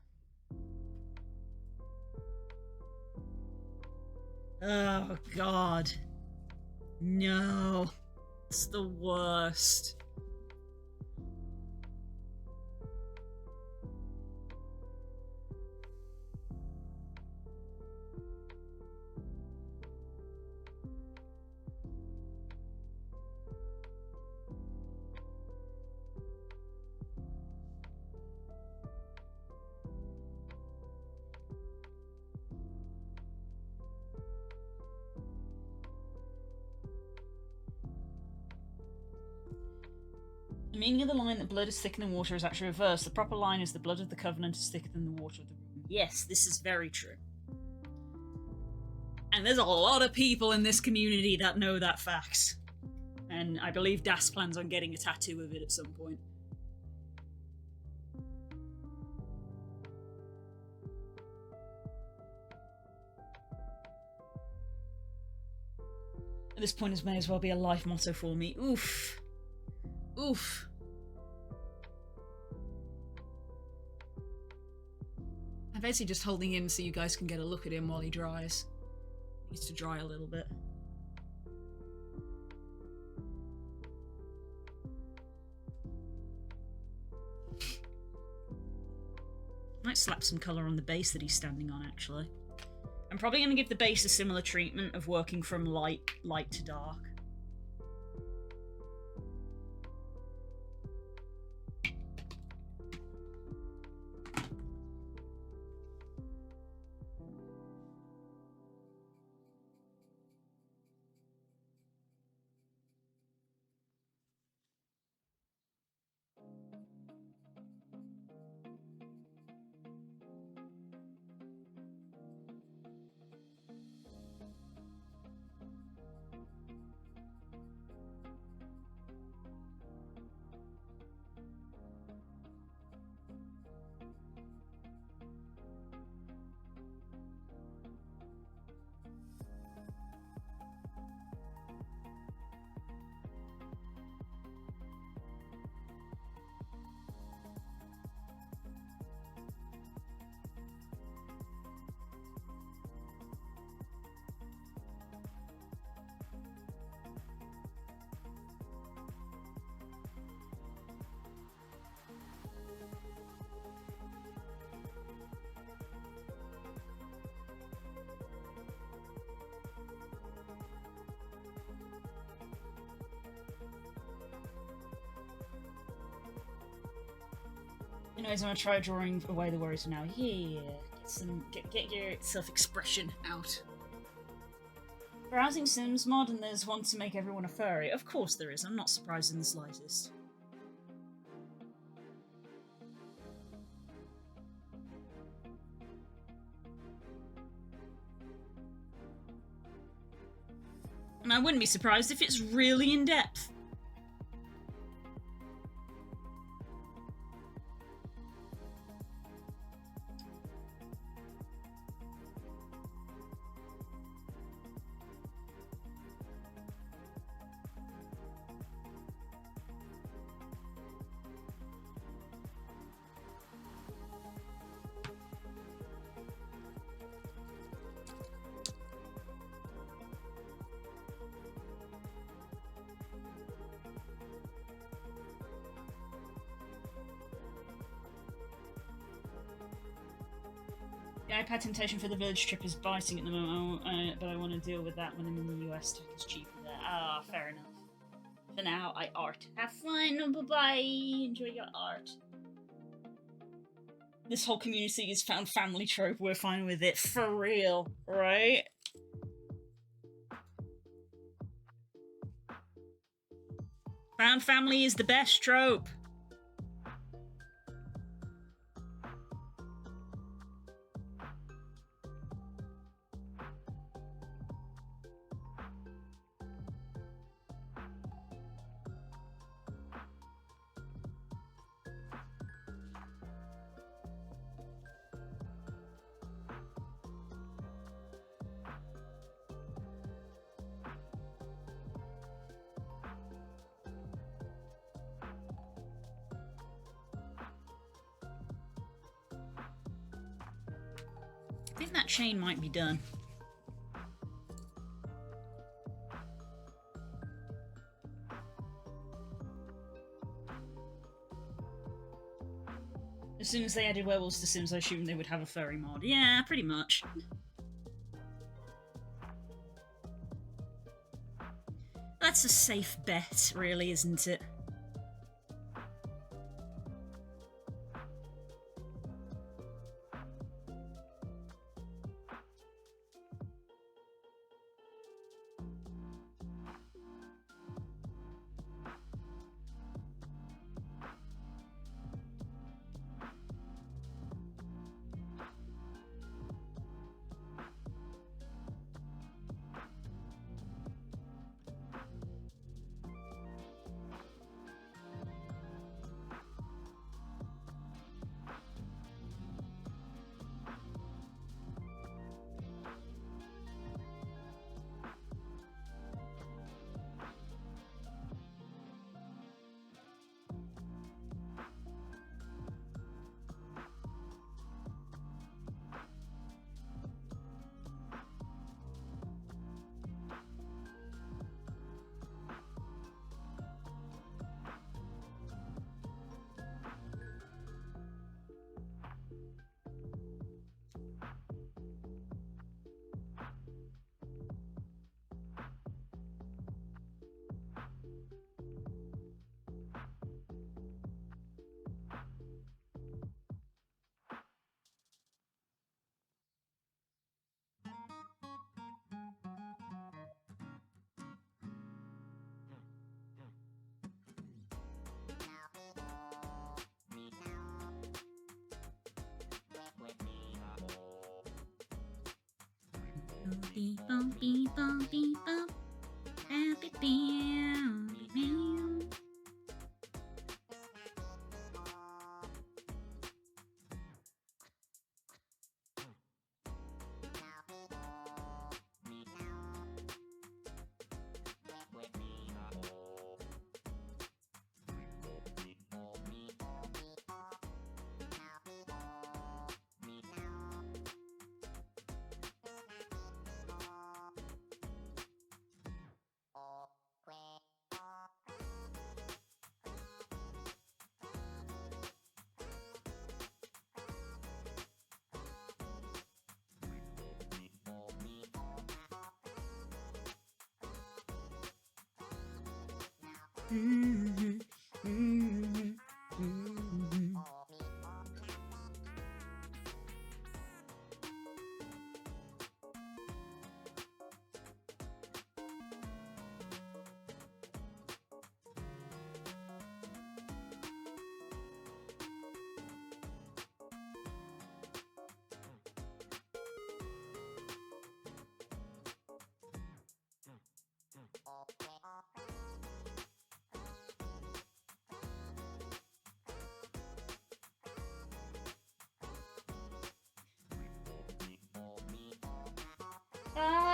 god. No. It's the worst. The meaning of the line that blood is thicker than water is actually reversed. The proper line is the blood of the covenant is thicker than the water of the room. Yes, this is very true. And there's a lot of people in this community that know that fact. And I believe Das plans on getting a tattoo of it at some point. At this point, it may as well be a life motto for me. Oof. Oof. I'm basically just holding him so you guys can get a look at him while he dries. He needs to dry a little bit. Might slap some colour on the base that he's standing on, actually. I'm probably going to give the base a similar treatment of working from light to dark. Anyways, I'm gonna try drawing away the worries for now. Yeah. get your self-expression out. Browsing Sims mod, and there's one to make everyone a furry. Of course there is. I'm not surprised in the slightest. And I wouldn't be surprised if it's really in depth. The iPad temptation for the village trip is biting at the moment, but I want to deal with that when I'm in the US. Tech is cheaper there. Ah, fair enough. For now, I art. Have fun. Bye-bye. Enjoy your art. This whole community is found family trope. We're fine with it. For real, right? Found family is the best trope. I think that chain might be done. As soon as they added werewolves to Sims, I assumed they would have a furry mod. Yeah, pretty much. That's a safe bet, really, isn't it? Beep bop beep bop beep bop. Happy meow meow.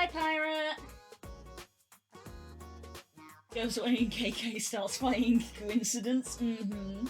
Bye, pirate! Goes away and KK starts fighting coincidence. Mm-hmm.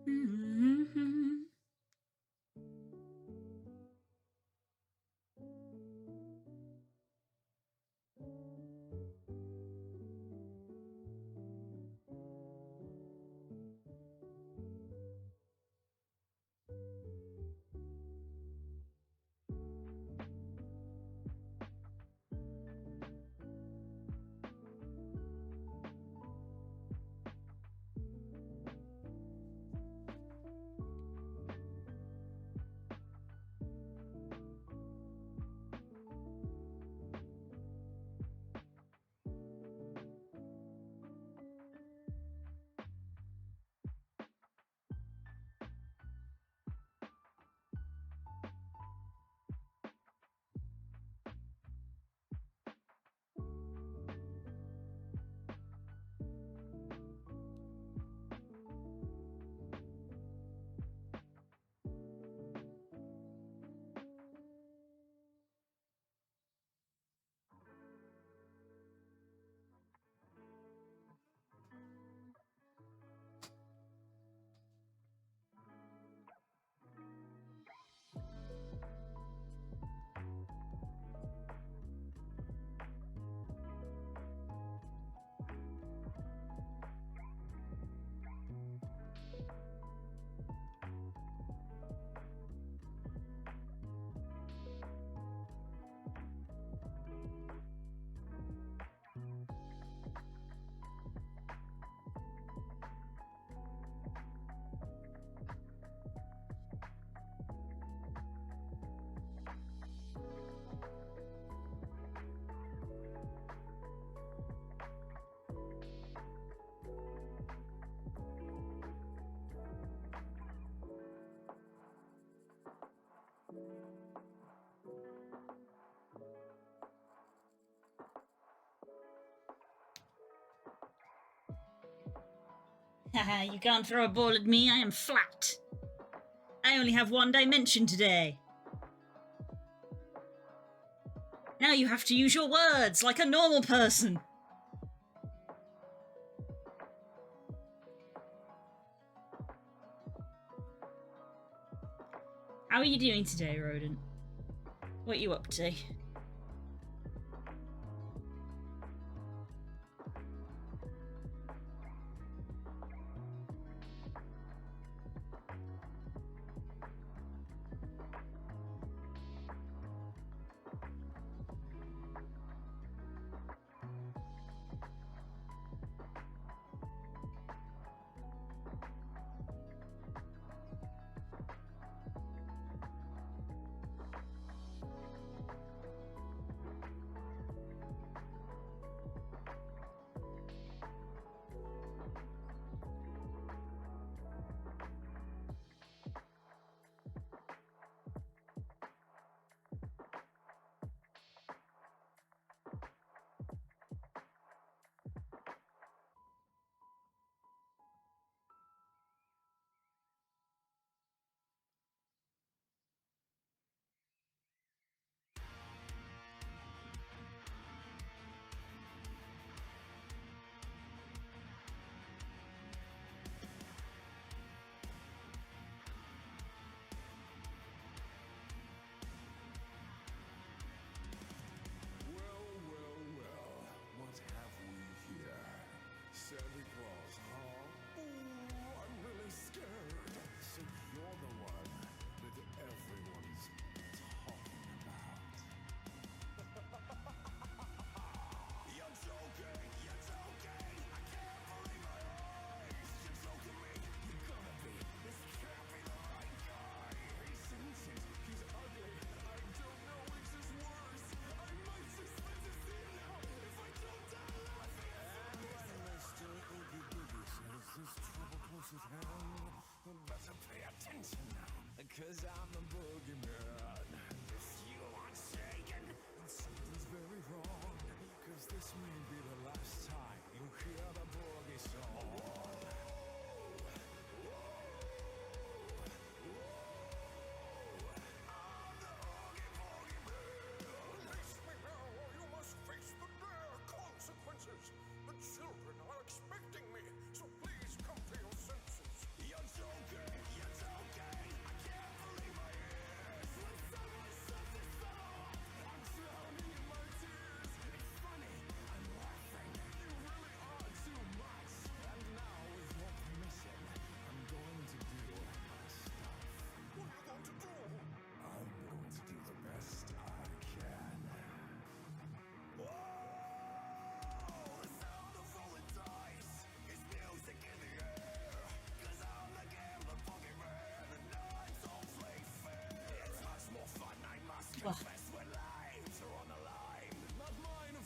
Mm-hmm. Haha, you can't throw a ball at me, I am flat. I only have one dimension today. Now you have to use your words like a normal person. How are you doing today, Rodent? What are you up to?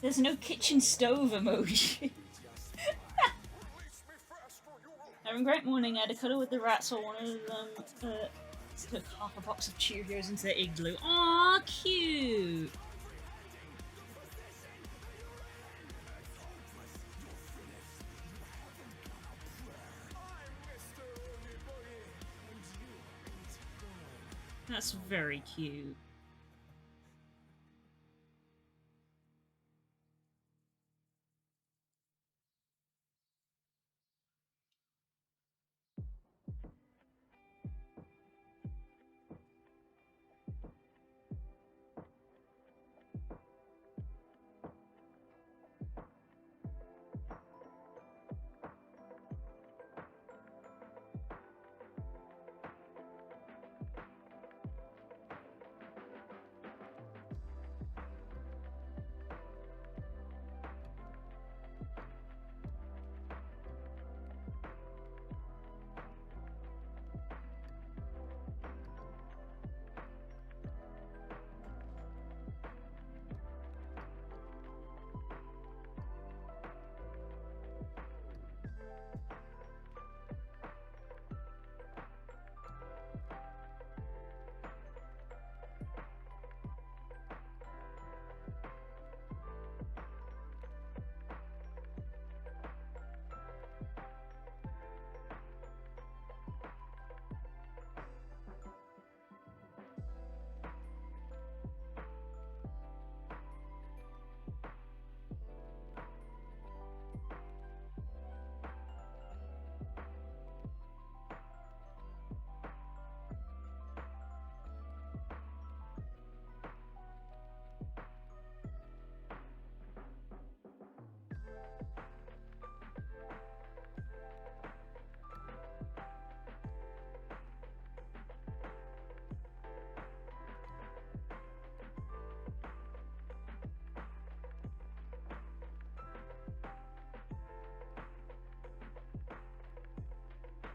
There's no kitchen stove emoji. Having a great morning. I had a cuddle with the rats while one of them took half a box of Cheerios into the igloo. Aw, cute! That's very cute.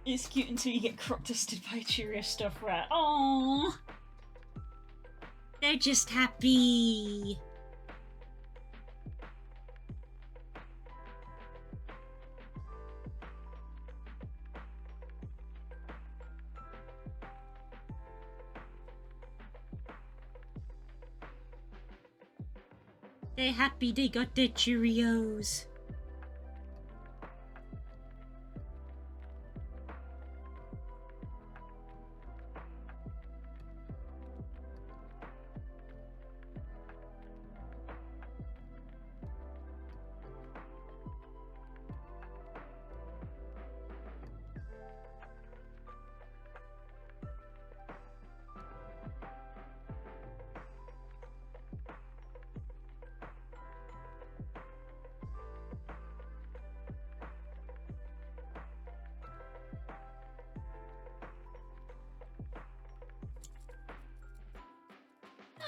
It's cute until you get crop dusted by a Cheerio stuffed rat. Aww! They're just happy! They're happy they got their Cheerios.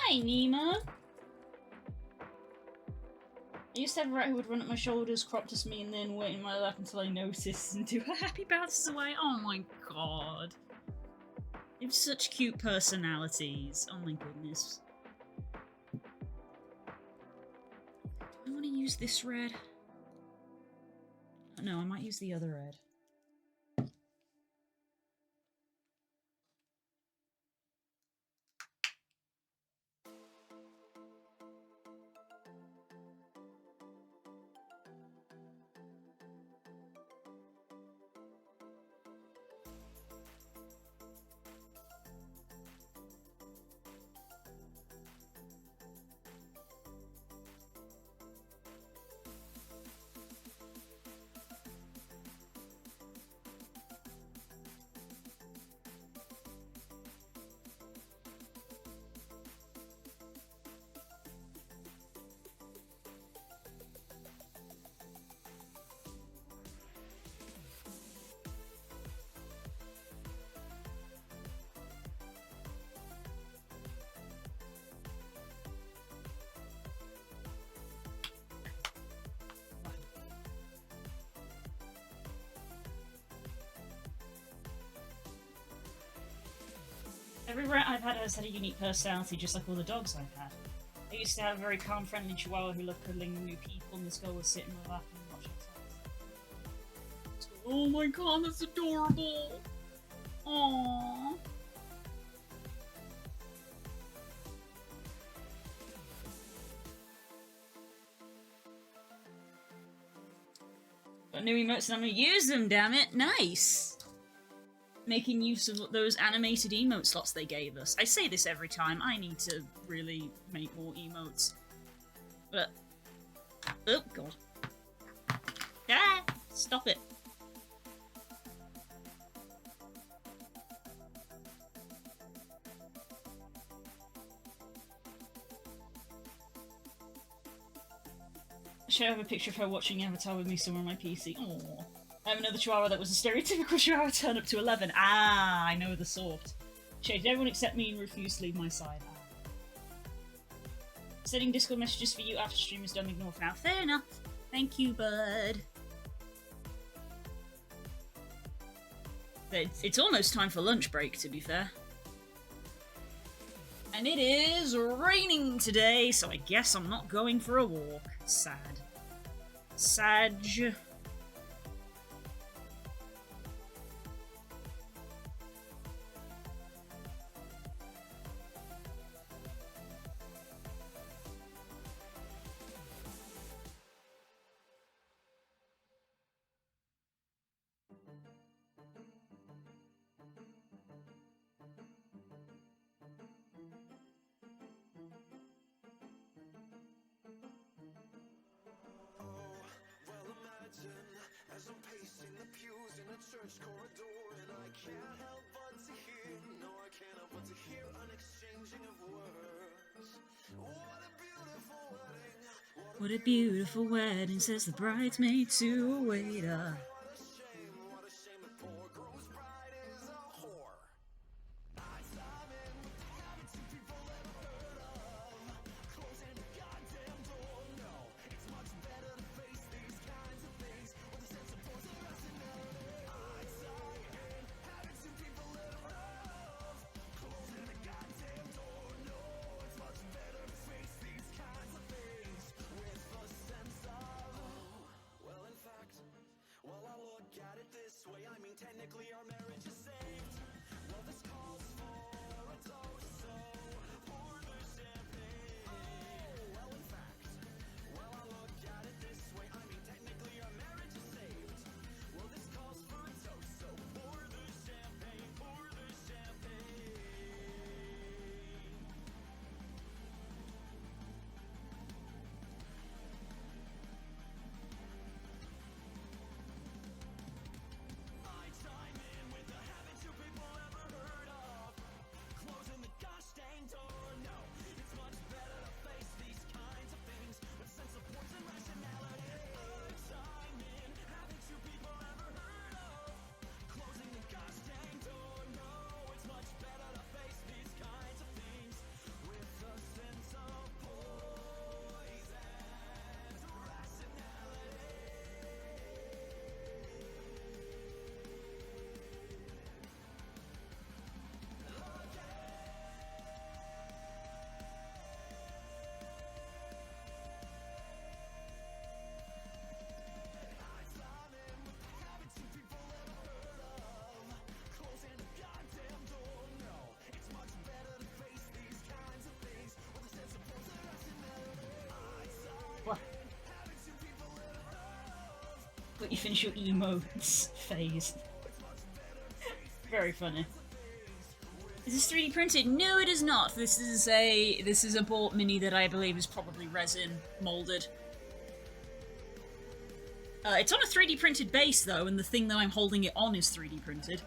Hi, Nima. I used to have a rat who would run at my shoulders, crop dust me, and then wait in my lap until I noticed and do a happy bounces away. Oh my god. You have such cute personalities. Oh my goodness. Do I want to use this red? No, I might use the other red. Every rat I've had has had a unique personality, just like all the dogs I've had. I used to have a very calm, friendly chihuahua who loved cuddling new people, and this girl was sitting in my lap and watching us. Oh my god, that's adorable! Aww. Got new emotes and I'm gonna use them, damn it! Nice! Making use of those animated emote slots they gave us. I say this every time, I need to really make more emotes. But... oh god. Ah! Stop it. I should have a picture of her watching Avatar with me somewhere on my PC. Aww. I have another chihuahua that was a stereotypical chihuahua turn up to 11. Ah, I know the sort. Shade, did everyone except me and refuse to leave my side? Ah. Sending Discord messages for you after stream is done, ignore for now. Fair enough. Thank you, bud. It's almost time for lunch break, to be fair. And it is raining today, so I guess I'm not going for a walk. Sad. Sag. As I'm pacing the pews in a church corridor, and I can't help but to hear, no I can't help but to hear an exchanging of words. What a beautiful wedding. What a beautiful wedding, says the bridesmaid to a waiter. What a shame the poor groom's bride is a whore. Well, I look at it this way, I mean technically our marriage is saved. Well, this calls for a toast, so pour the champagne. Well, in fact, well, I look at it this way, I mean technically our marriage is saved. Well, this calls for a toast, so pour the champagne, pour the champagne. I chime in with the haven't you people ever heard of closing the gosh dang door? No, it's much better to face these kinds of things with sense of points and rationality. I chime in, haven't you people ever heard of closing the gosh dang door? No, it's much better to face these kinds of things with a sense of poise and rationality. Closing the goddamn door, no. It's much better to face these kinds of things with a sense of force and rationality. What? Let you finish your emotes phase. Very funny. Is this 3D printed? No, it is not. This is a bought mini that I believe is probably resin molded. It's on a 3D printed base though, and the thing that I'm holding it on is 3D printed.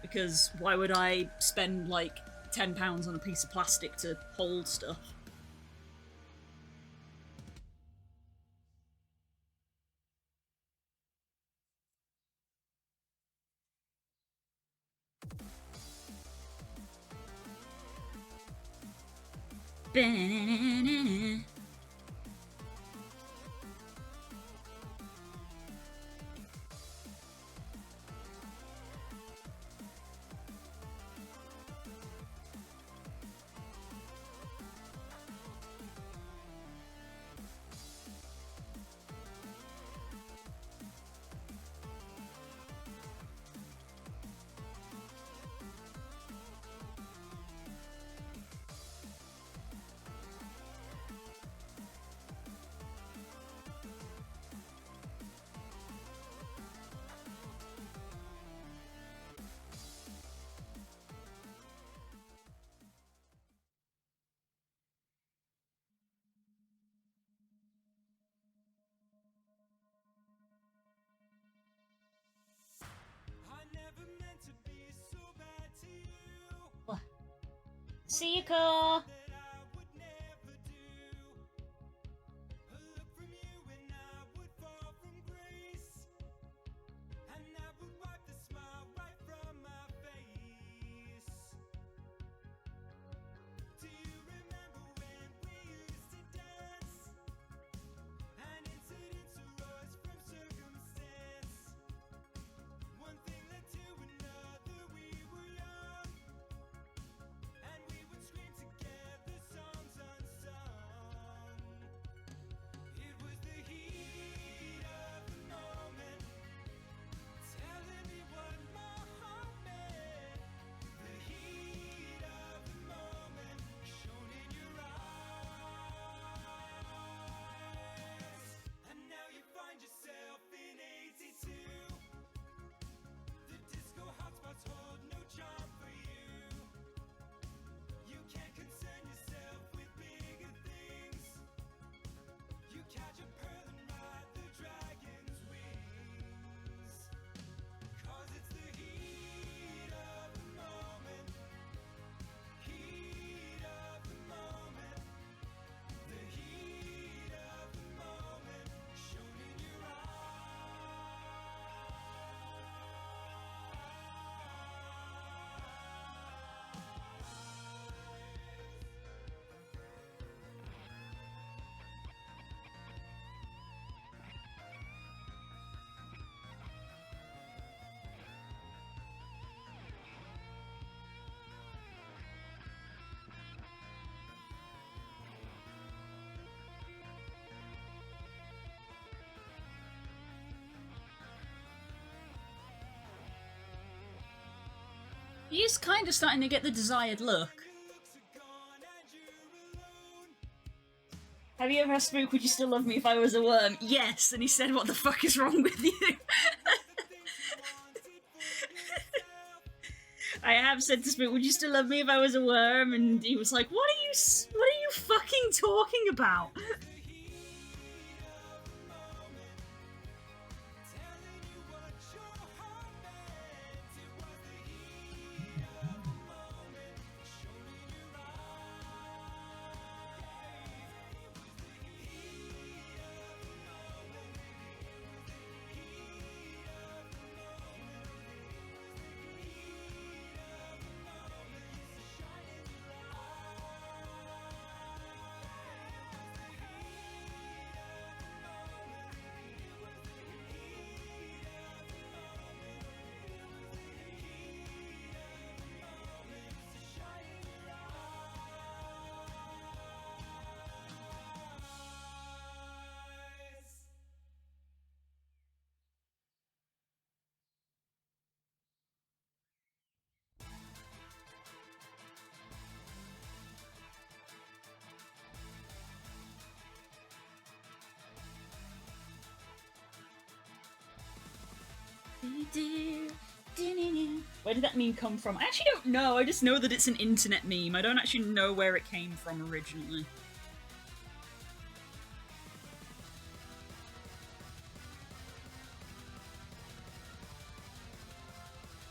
Because why would I spend like £10 on a piece of plastic to hold stuff? Ba-na-na-na-na. See you, car. He's kind of starting to get the desired look. Have you ever asked Spook, would you still love me if I was a worm? Yes, and he said, what the fuck is wrong with you? I have said to Spook, would you still love me if I was a worm? And he was like, what are you fucking talking about? Where did that meme come from? I actually don't know, I just know that it's an internet meme. I don't actually know where it came from originally.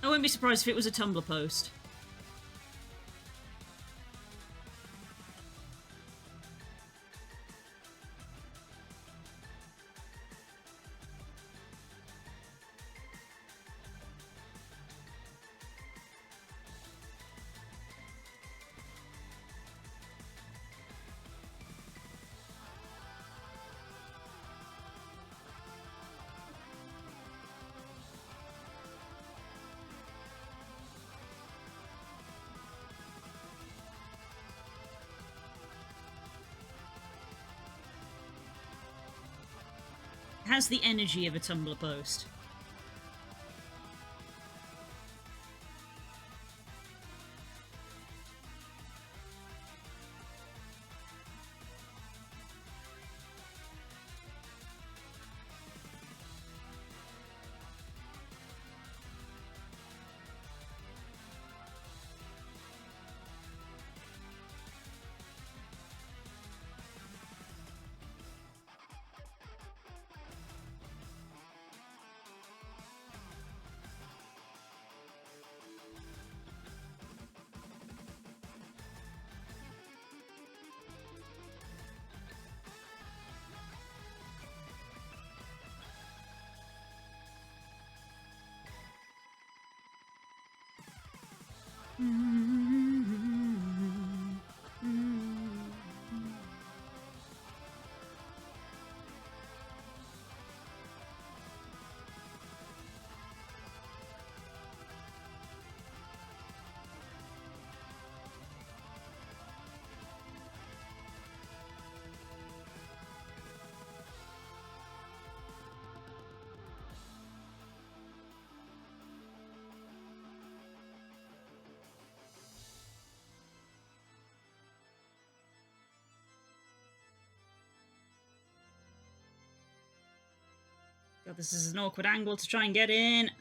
I wouldn't be surprised if it was a Tumblr post. Has the energy of a Tumblr post. God, this is an awkward angle to try and get in.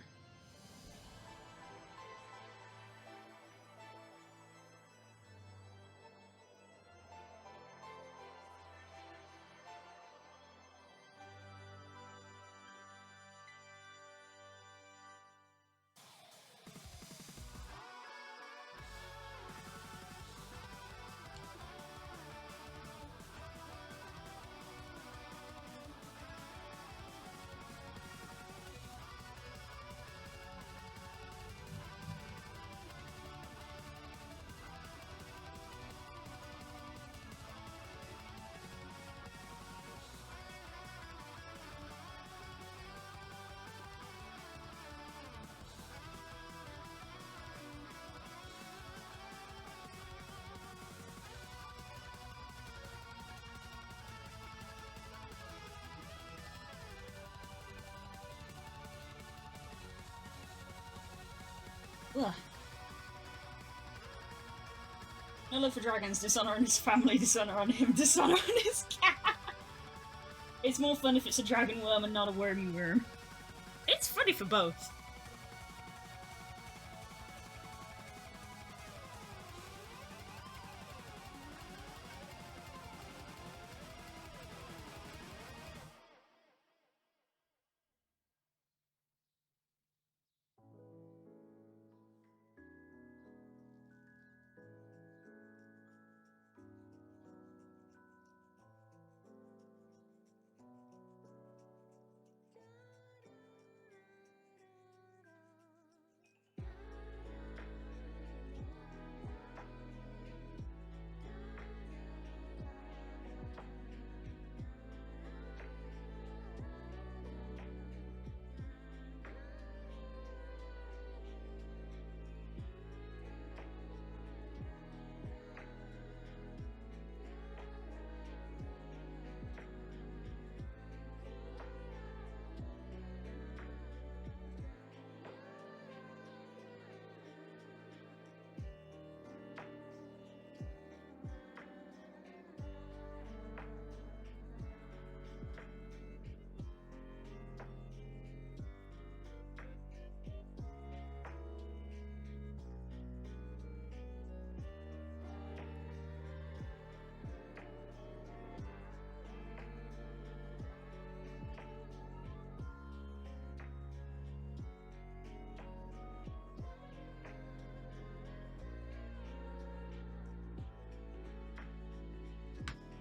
Ugh. No love for dragons, dishonor on his family, dishonor on him, dishonor on his cat. It's more fun if it's a dragon worm and not a wormy worm. It's funny for both.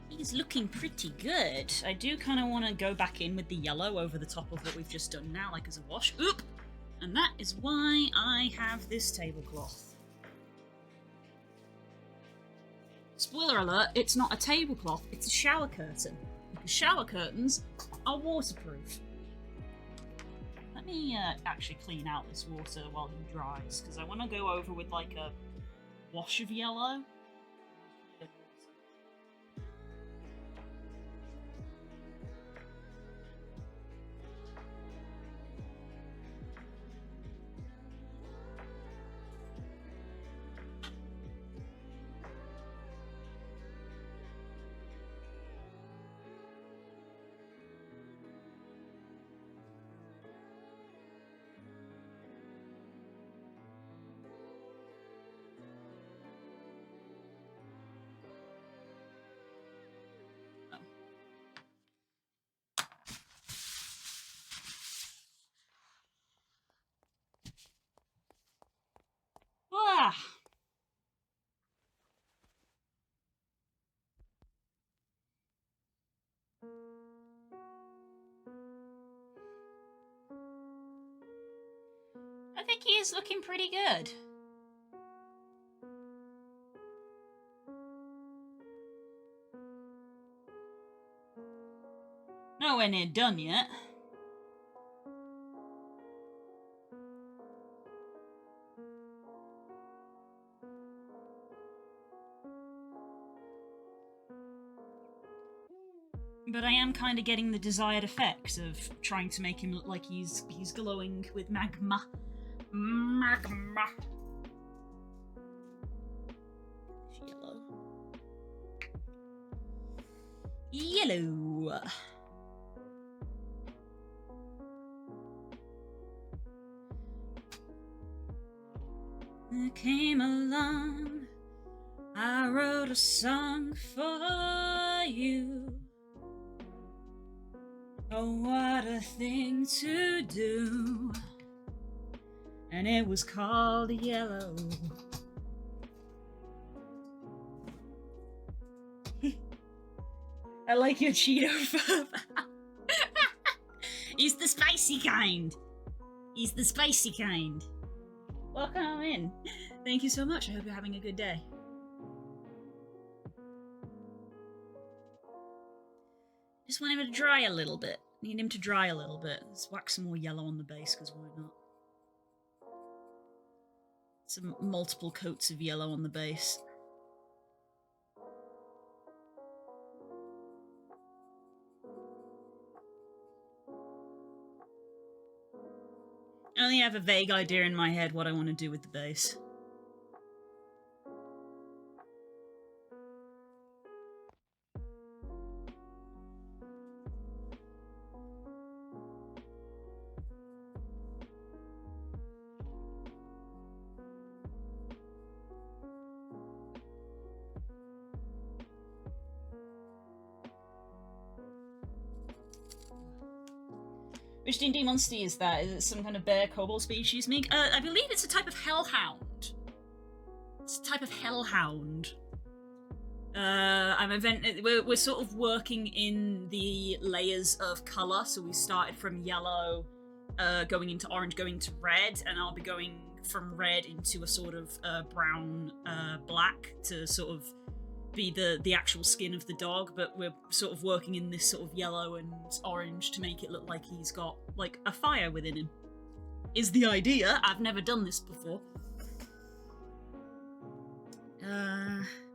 He's looking pretty good. I do kind of want to go back in with the yellow over the top of what we've just done now, like as a wash. Oop! And that is why I have this tablecloth. Spoiler alert, it's not a tablecloth, it's a shower curtain. Because shower curtains are waterproof. Let me actually clean out this water while he dries, because I want to go over with like a wash of yellow. Ah! I think he is looking pretty good. Nowhere near done yet. But I am kind of getting the desired effect of trying to make him look like he's glowing with magma. Magma. Yellow. Yellow. I came along. I wrote a song for you. Oh, what a thing to do. And it was called Yellow. I like your Cheeto fur. He's the spicy kind. He's the spicy kind. Welcome in. Thank you so much. I hope you're having a good day. Just want him to dry a little bit. Need him to dry a little bit. Let's wax some more yellow on the base, because why not? Some multiple coats of yellow on the base. I only have a vague idea in my head what I want to do with the base. Which D&D monster is that? Is it some kind of bear kobold species? I believe it's a type of hellhound. It's a type of hellhound. We're sort of working in the layers of colour, so we started from yellow, going into orange, going to red, and I'll be going from red into a sort of brown black to sort of be the actual skin of the dog, but we're sort of working in this sort of yellow and orange to make it look like he's got like a fire within him. Is the idea. I've never done this before.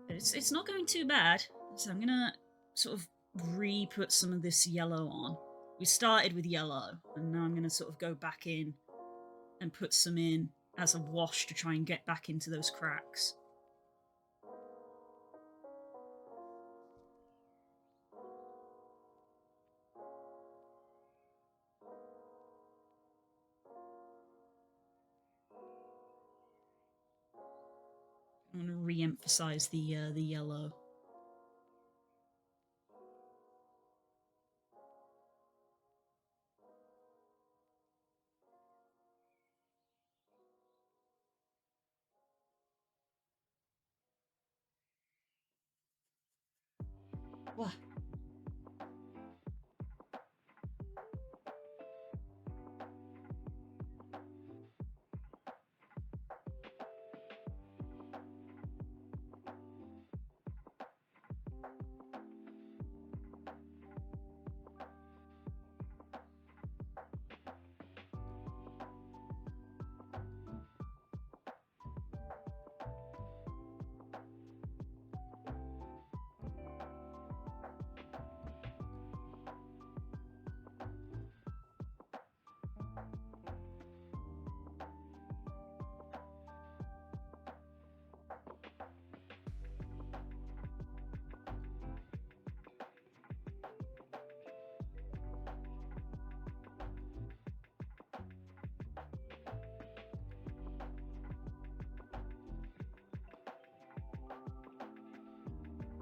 It's not going too bad. So I'm gonna sort of re-put some of this yellow on. We started with yellow, and now I'm gonna sort of go back in and put some in as a wash to try and get back into those cracks. I'm going to re-emphasize the yellow. What?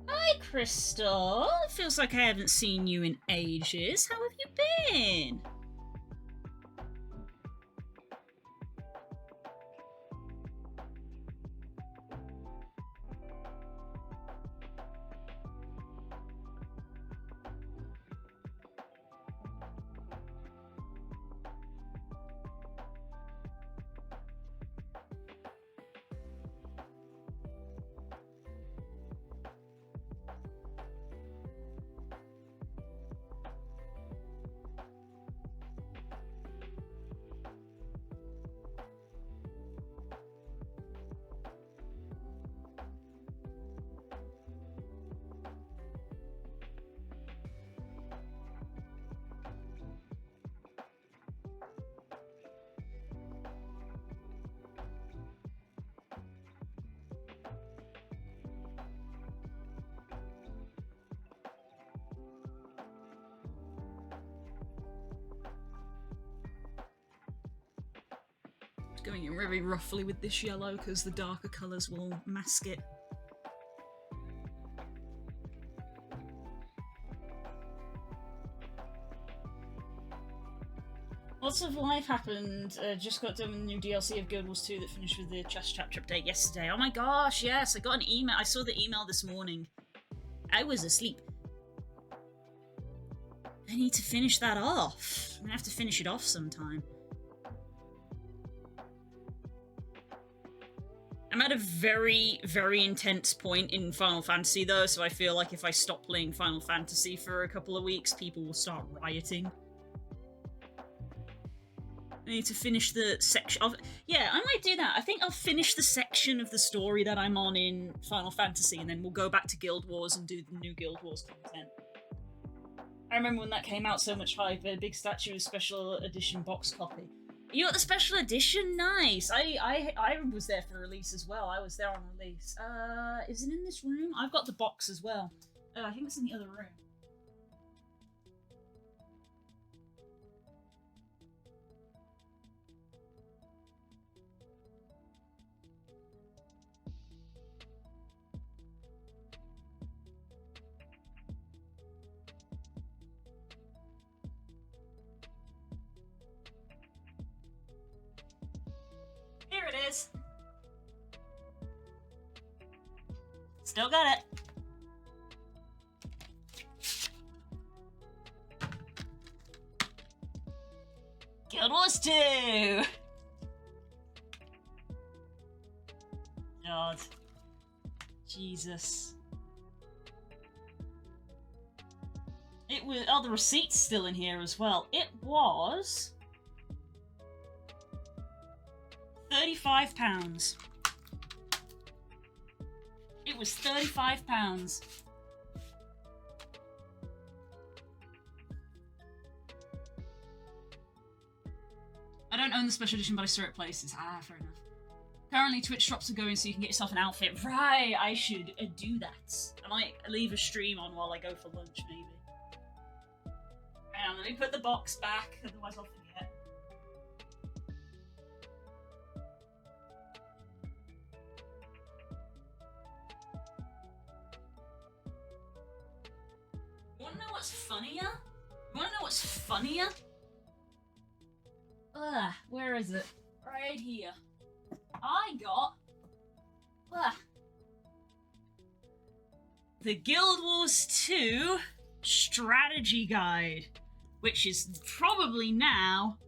Hi, Crystal. It feels like I haven't seen you in ages. How have you been? Going in very roughly with this yellow because the darker colours will mask it. Lots of life happened. Just got done with the new DLC of Guild Wars 2 that finished with the chess chapter update yesterday. Oh my gosh, yes, I got an email. I saw the email this morning. I was asleep. I need to finish that off. I'm gonna have to finish it off sometime. I'm at a very, very intense point in Final Fantasy though, so I feel like if I stop playing Final Fantasy for a couple of weeks, people will start rioting. I need to finish the section of... Yeah, I might do that. I think I'll finish the section of the story that I'm on in Final Fantasy, and then we'll go back to Guild Wars and do the new Guild Wars content. I remember when that came out, so much hype. A big statue of special edition box copy. You got the special edition? Nice! I was there for release as well. I was there on release. Is it in this room? I've got the box as well. I think it's in the other room. Here it is. Still got it. Guild Wars 2! God. Jesus. It was... Oh, the receipt's still in here as well. It was... £35. It was £35. I don't own the special edition, but I saw it places. Ah, fair enough. Currently, Twitch drops are going, so you can get yourself an outfit. Right, I should do that. I might leave a stream on while I go for lunch, maybe. Hang on, let me put the box back, otherwise I'll forget. Wanna know what's funnier? Wanna know what's funnier? Where is it? Right here. I got... the Guild Wars 2 strategy guide, which is probably now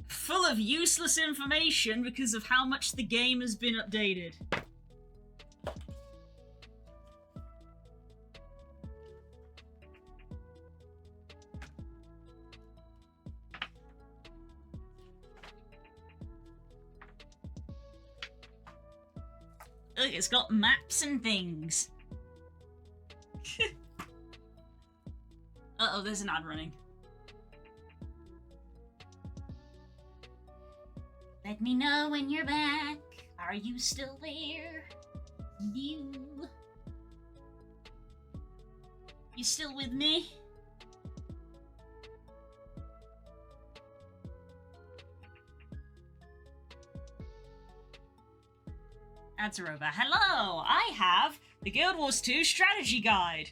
full of useless information because of how much the game has been updated. Look, it's got maps and things. Uh-oh, there's an ad running. Let me know when you're back. Are you still there? You still with me? Ads are over. Hello! I have the Guild Wars 2 strategy guide.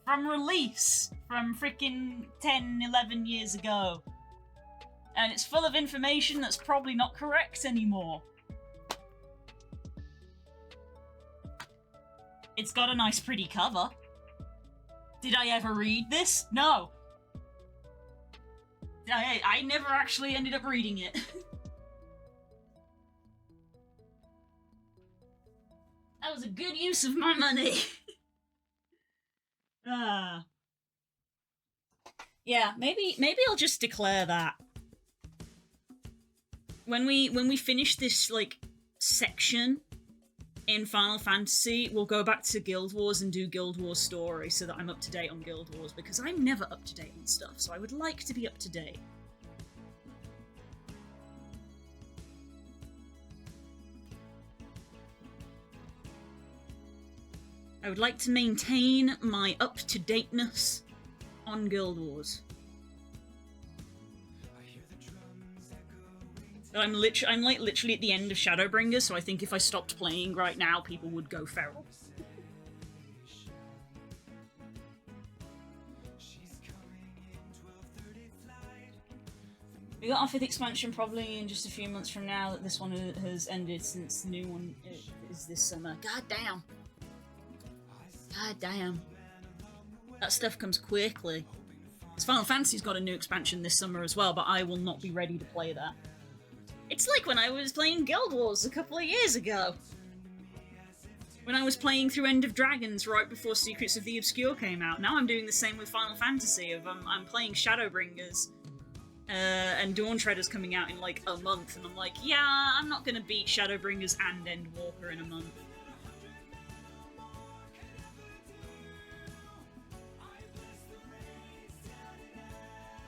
From release. From freaking 10, 11 years ago. And it's full of information that's probably not correct anymore. It's got a nice pretty cover. Did I ever read this? No. I never actually ended up reading it. That was a good use of my money. Yeah, maybe I'll just declare that. When we finish this like section in Final Fantasy, we'll go back to Guild Wars and do Guild Wars story so that I'm up to date on Guild Wars, because I'm never up to date on stuff, so I would like to be up to date. I would like to maintain my up-to-dateness on Guild Wars. I hear the drums echoing I'm like literally at the end of Shadowbringers, so I think if I stopped playing right now, people would go feral. We got our 5th expansion probably in just a few months from now that this one has ended, since the new one is this summer. God damn. God damn. That stuff comes quickly. Final Fantasy's got a new expansion this summer as well, but I will not be ready to play that. It's like when I was playing Guild Wars a couple of years ago. When I was playing through End of Dragons right before Secrets of the Obscure came out. Now I'm doing the same with Final Fantasy. I'm playing Shadowbringers. And Dawntreader's coming out in like a month, and I'm like, yeah, I'm not gonna beat Shadowbringers and Endwalker in a month.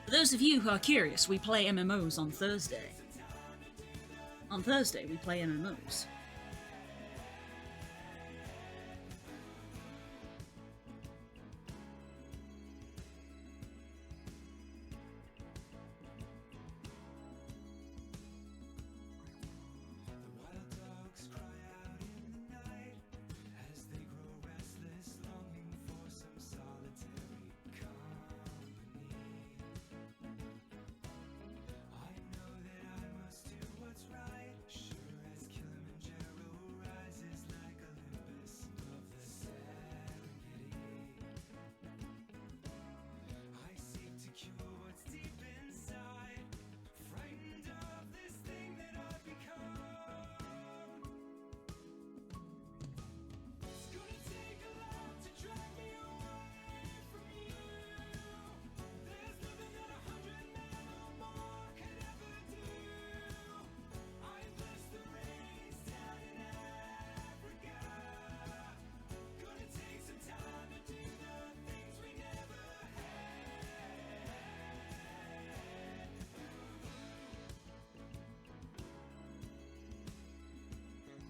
For those of you who are curious, we play MMOs on Thursday. On Thursday, we play MMOs.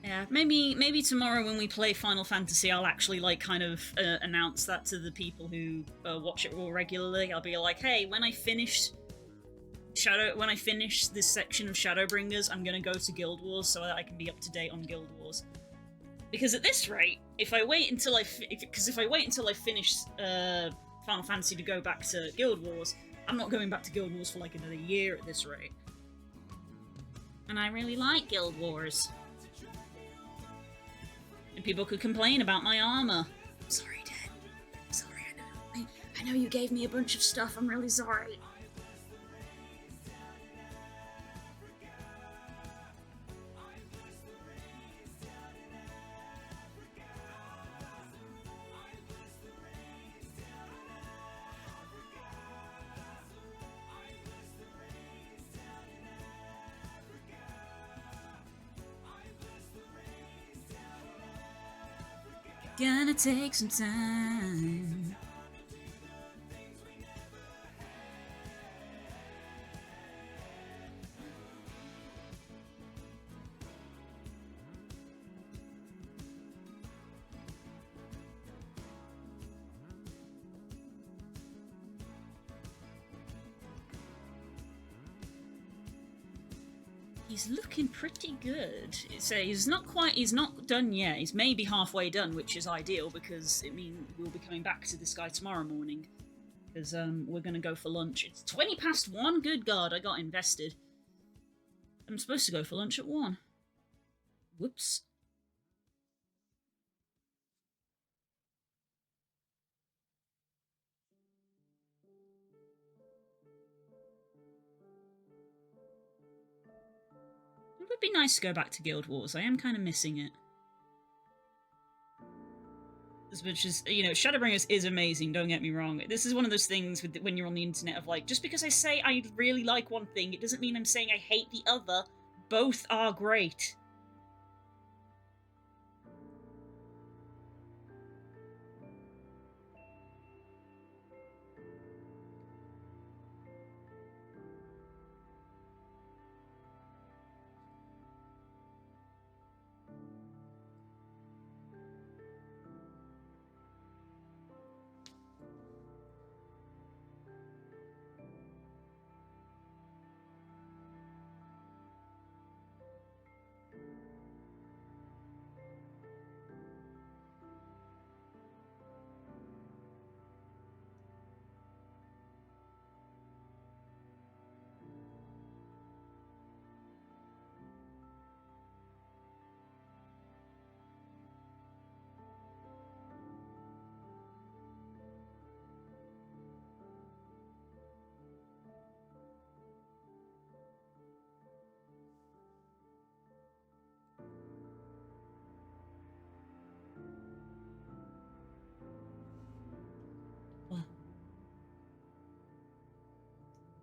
Yeah, maybe tomorrow when we play Final Fantasy, I'll actually like kind of announce that to the people who watch it more regularly. I'll be like, hey, when I finish this section of Shadowbringers, I'm gonna go to Guild Wars so that I can be up to date on Guild Wars. Because at this rate, if I wait until I finish Final Fantasy to go back to Guild Wars, I'm not going back to Guild Wars for like another year at this rate. And I really like Guild Wars. And people could complain about my armor. I'm sorry, Dad. I'm sorry, I know you gave me a bunch of stuff. I'm really sorry. Gonna take some time. He's looking pretty good. So he's not done yet. He's maybe halfway done, which is ideal because it means we'll be coming back to this guy tomorrow morning. Because we're gonna go for lunch. It's 1:20. Good God, I got invested. I'm supposed to go for lunch at 1. Whoops. It would be nice to go back to Guild Wars. I am kind of missing it. As much as, you know, Shadowbringers is amazing, don't get me wrong. This is one of those things with when you're on the internet of like, just because I say I really like one thing, it doesn't mean I'm saying I hate the other. Both are great.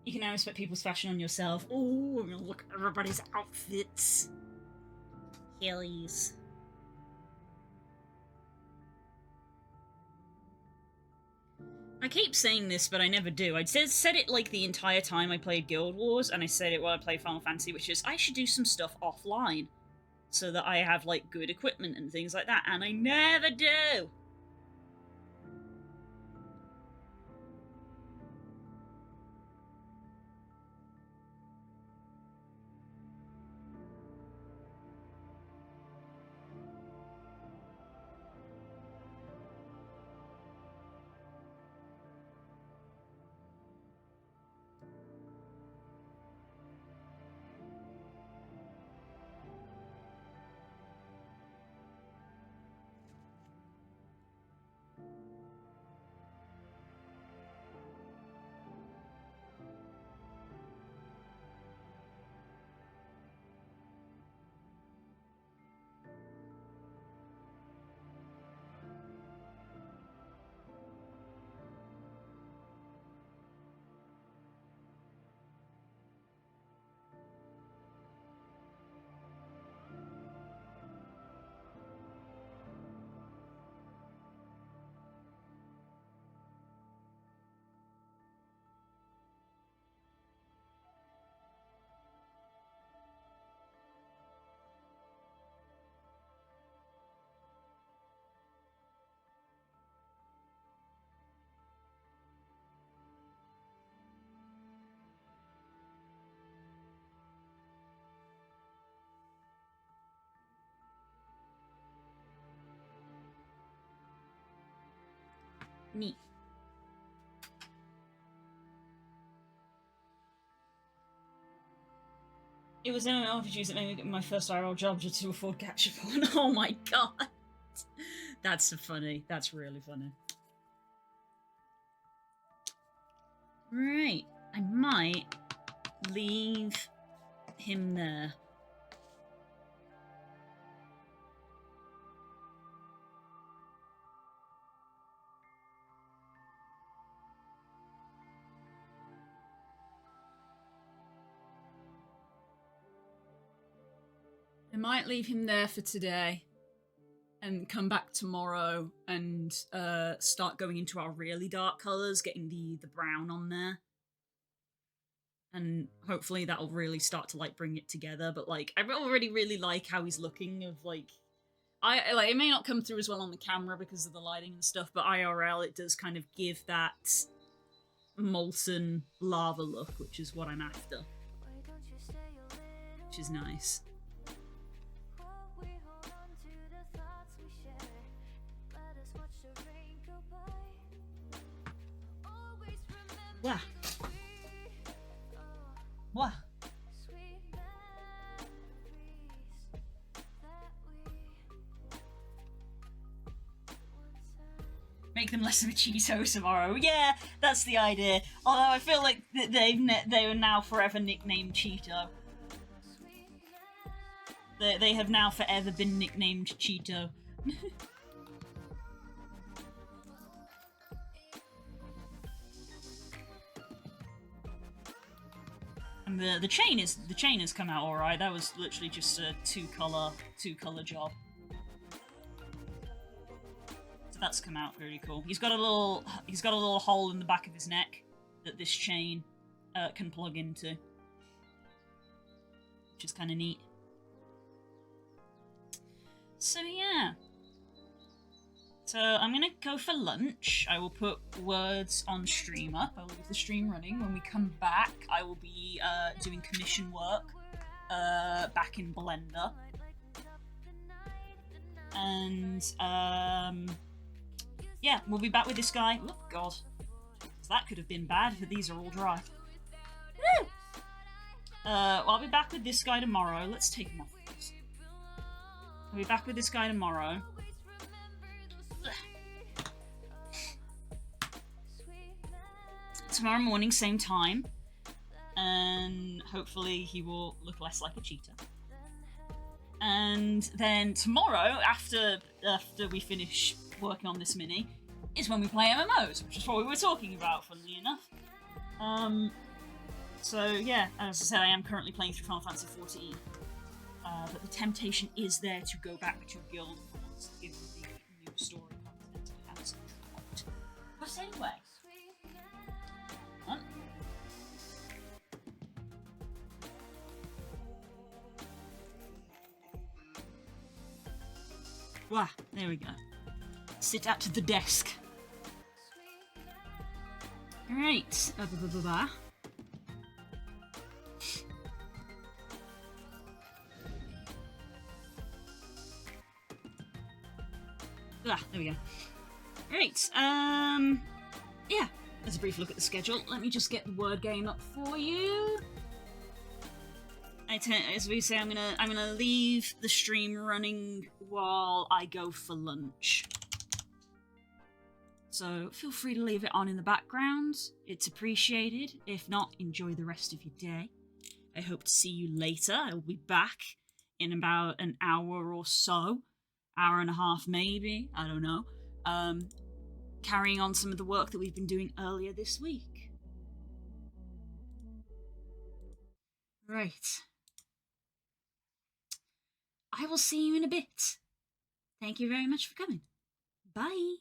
You can now inspect people's fashion on yourself. Oh, I'm gonna look at everybody's outfits. Hellies. I keep saying this, but I never do. I said it like the entire time I played Guild Wars, and I said it while I played Final Fantasy, which is I should do some stuff offline so that I have like good equipment and things like that, and I never do. Neat. It was MMORPGs that made me get my first IRL job just to afford Gachapon. Oh my god. That's funny. That's really funny. Right. I might leave him there. I might leave him there for today and come back tomorrow and Start going into our really dark colours, getting the brown on there. And hopefully that'll really start to like bring it together. But like I already really like how he's looking of like I like it may not come through as well on the camera because of the lighting and stuff, but IRL it does kind of give that molten lava look, which is what I'm after. Which is nice. Wah. Wah. Make them less of a Cheeto tomorrow. Yeah, that's the idea. Although I feel like they are now forever nicknamed Cheeto. They have now forever been nicknamed Cheeto. And the chain has come out alright. That was literally just a two color job. So that's come out pretty cool. He's got a little hole in the back of his neck that this chain can plug into, which is kind of neat. So yeah. So I'm gonna go for lunch. I will put words on stream up. I will leave the stream running. When we come back, I will be doing commission work back in Blender. And yeah, we'll be back with this guy. Oh god, that could have been bad, but these are all dry. Woo! Well, I'll be back with this guy tomorrow. Let's take him off first. I'll be back with this guy tomorrow. Tomorrow morning, same time, and hopefully he will look less like a cheetah. And then tomorrow, after we finish working on this mini, is when we play MMOs, which is what we were talking about, funnily enough. So yeah, as I said, I am currently playing through Final Fantasy XIV, but the temptation is there to go back to Guild Force given the new story content it has dropped. But anyway, what? Wah, there we go. Sit at the desk. Right. There we go. Right. Yeah. As a brief look at the schedule, let me just get the word game up for you. As we say, I'm gonna leave the stream running while I go for lunch. So feel free to leave it on in the background. It's appreciated. If not, enjoy the rest of your day. I hope to see you later. I will be back in about an hour or so. Hour and a half maybe. I don't know. Carrying on some of the work that we've been doing earlier this week. Right. I will see you in a bit. Thank you very much for coming. Bye.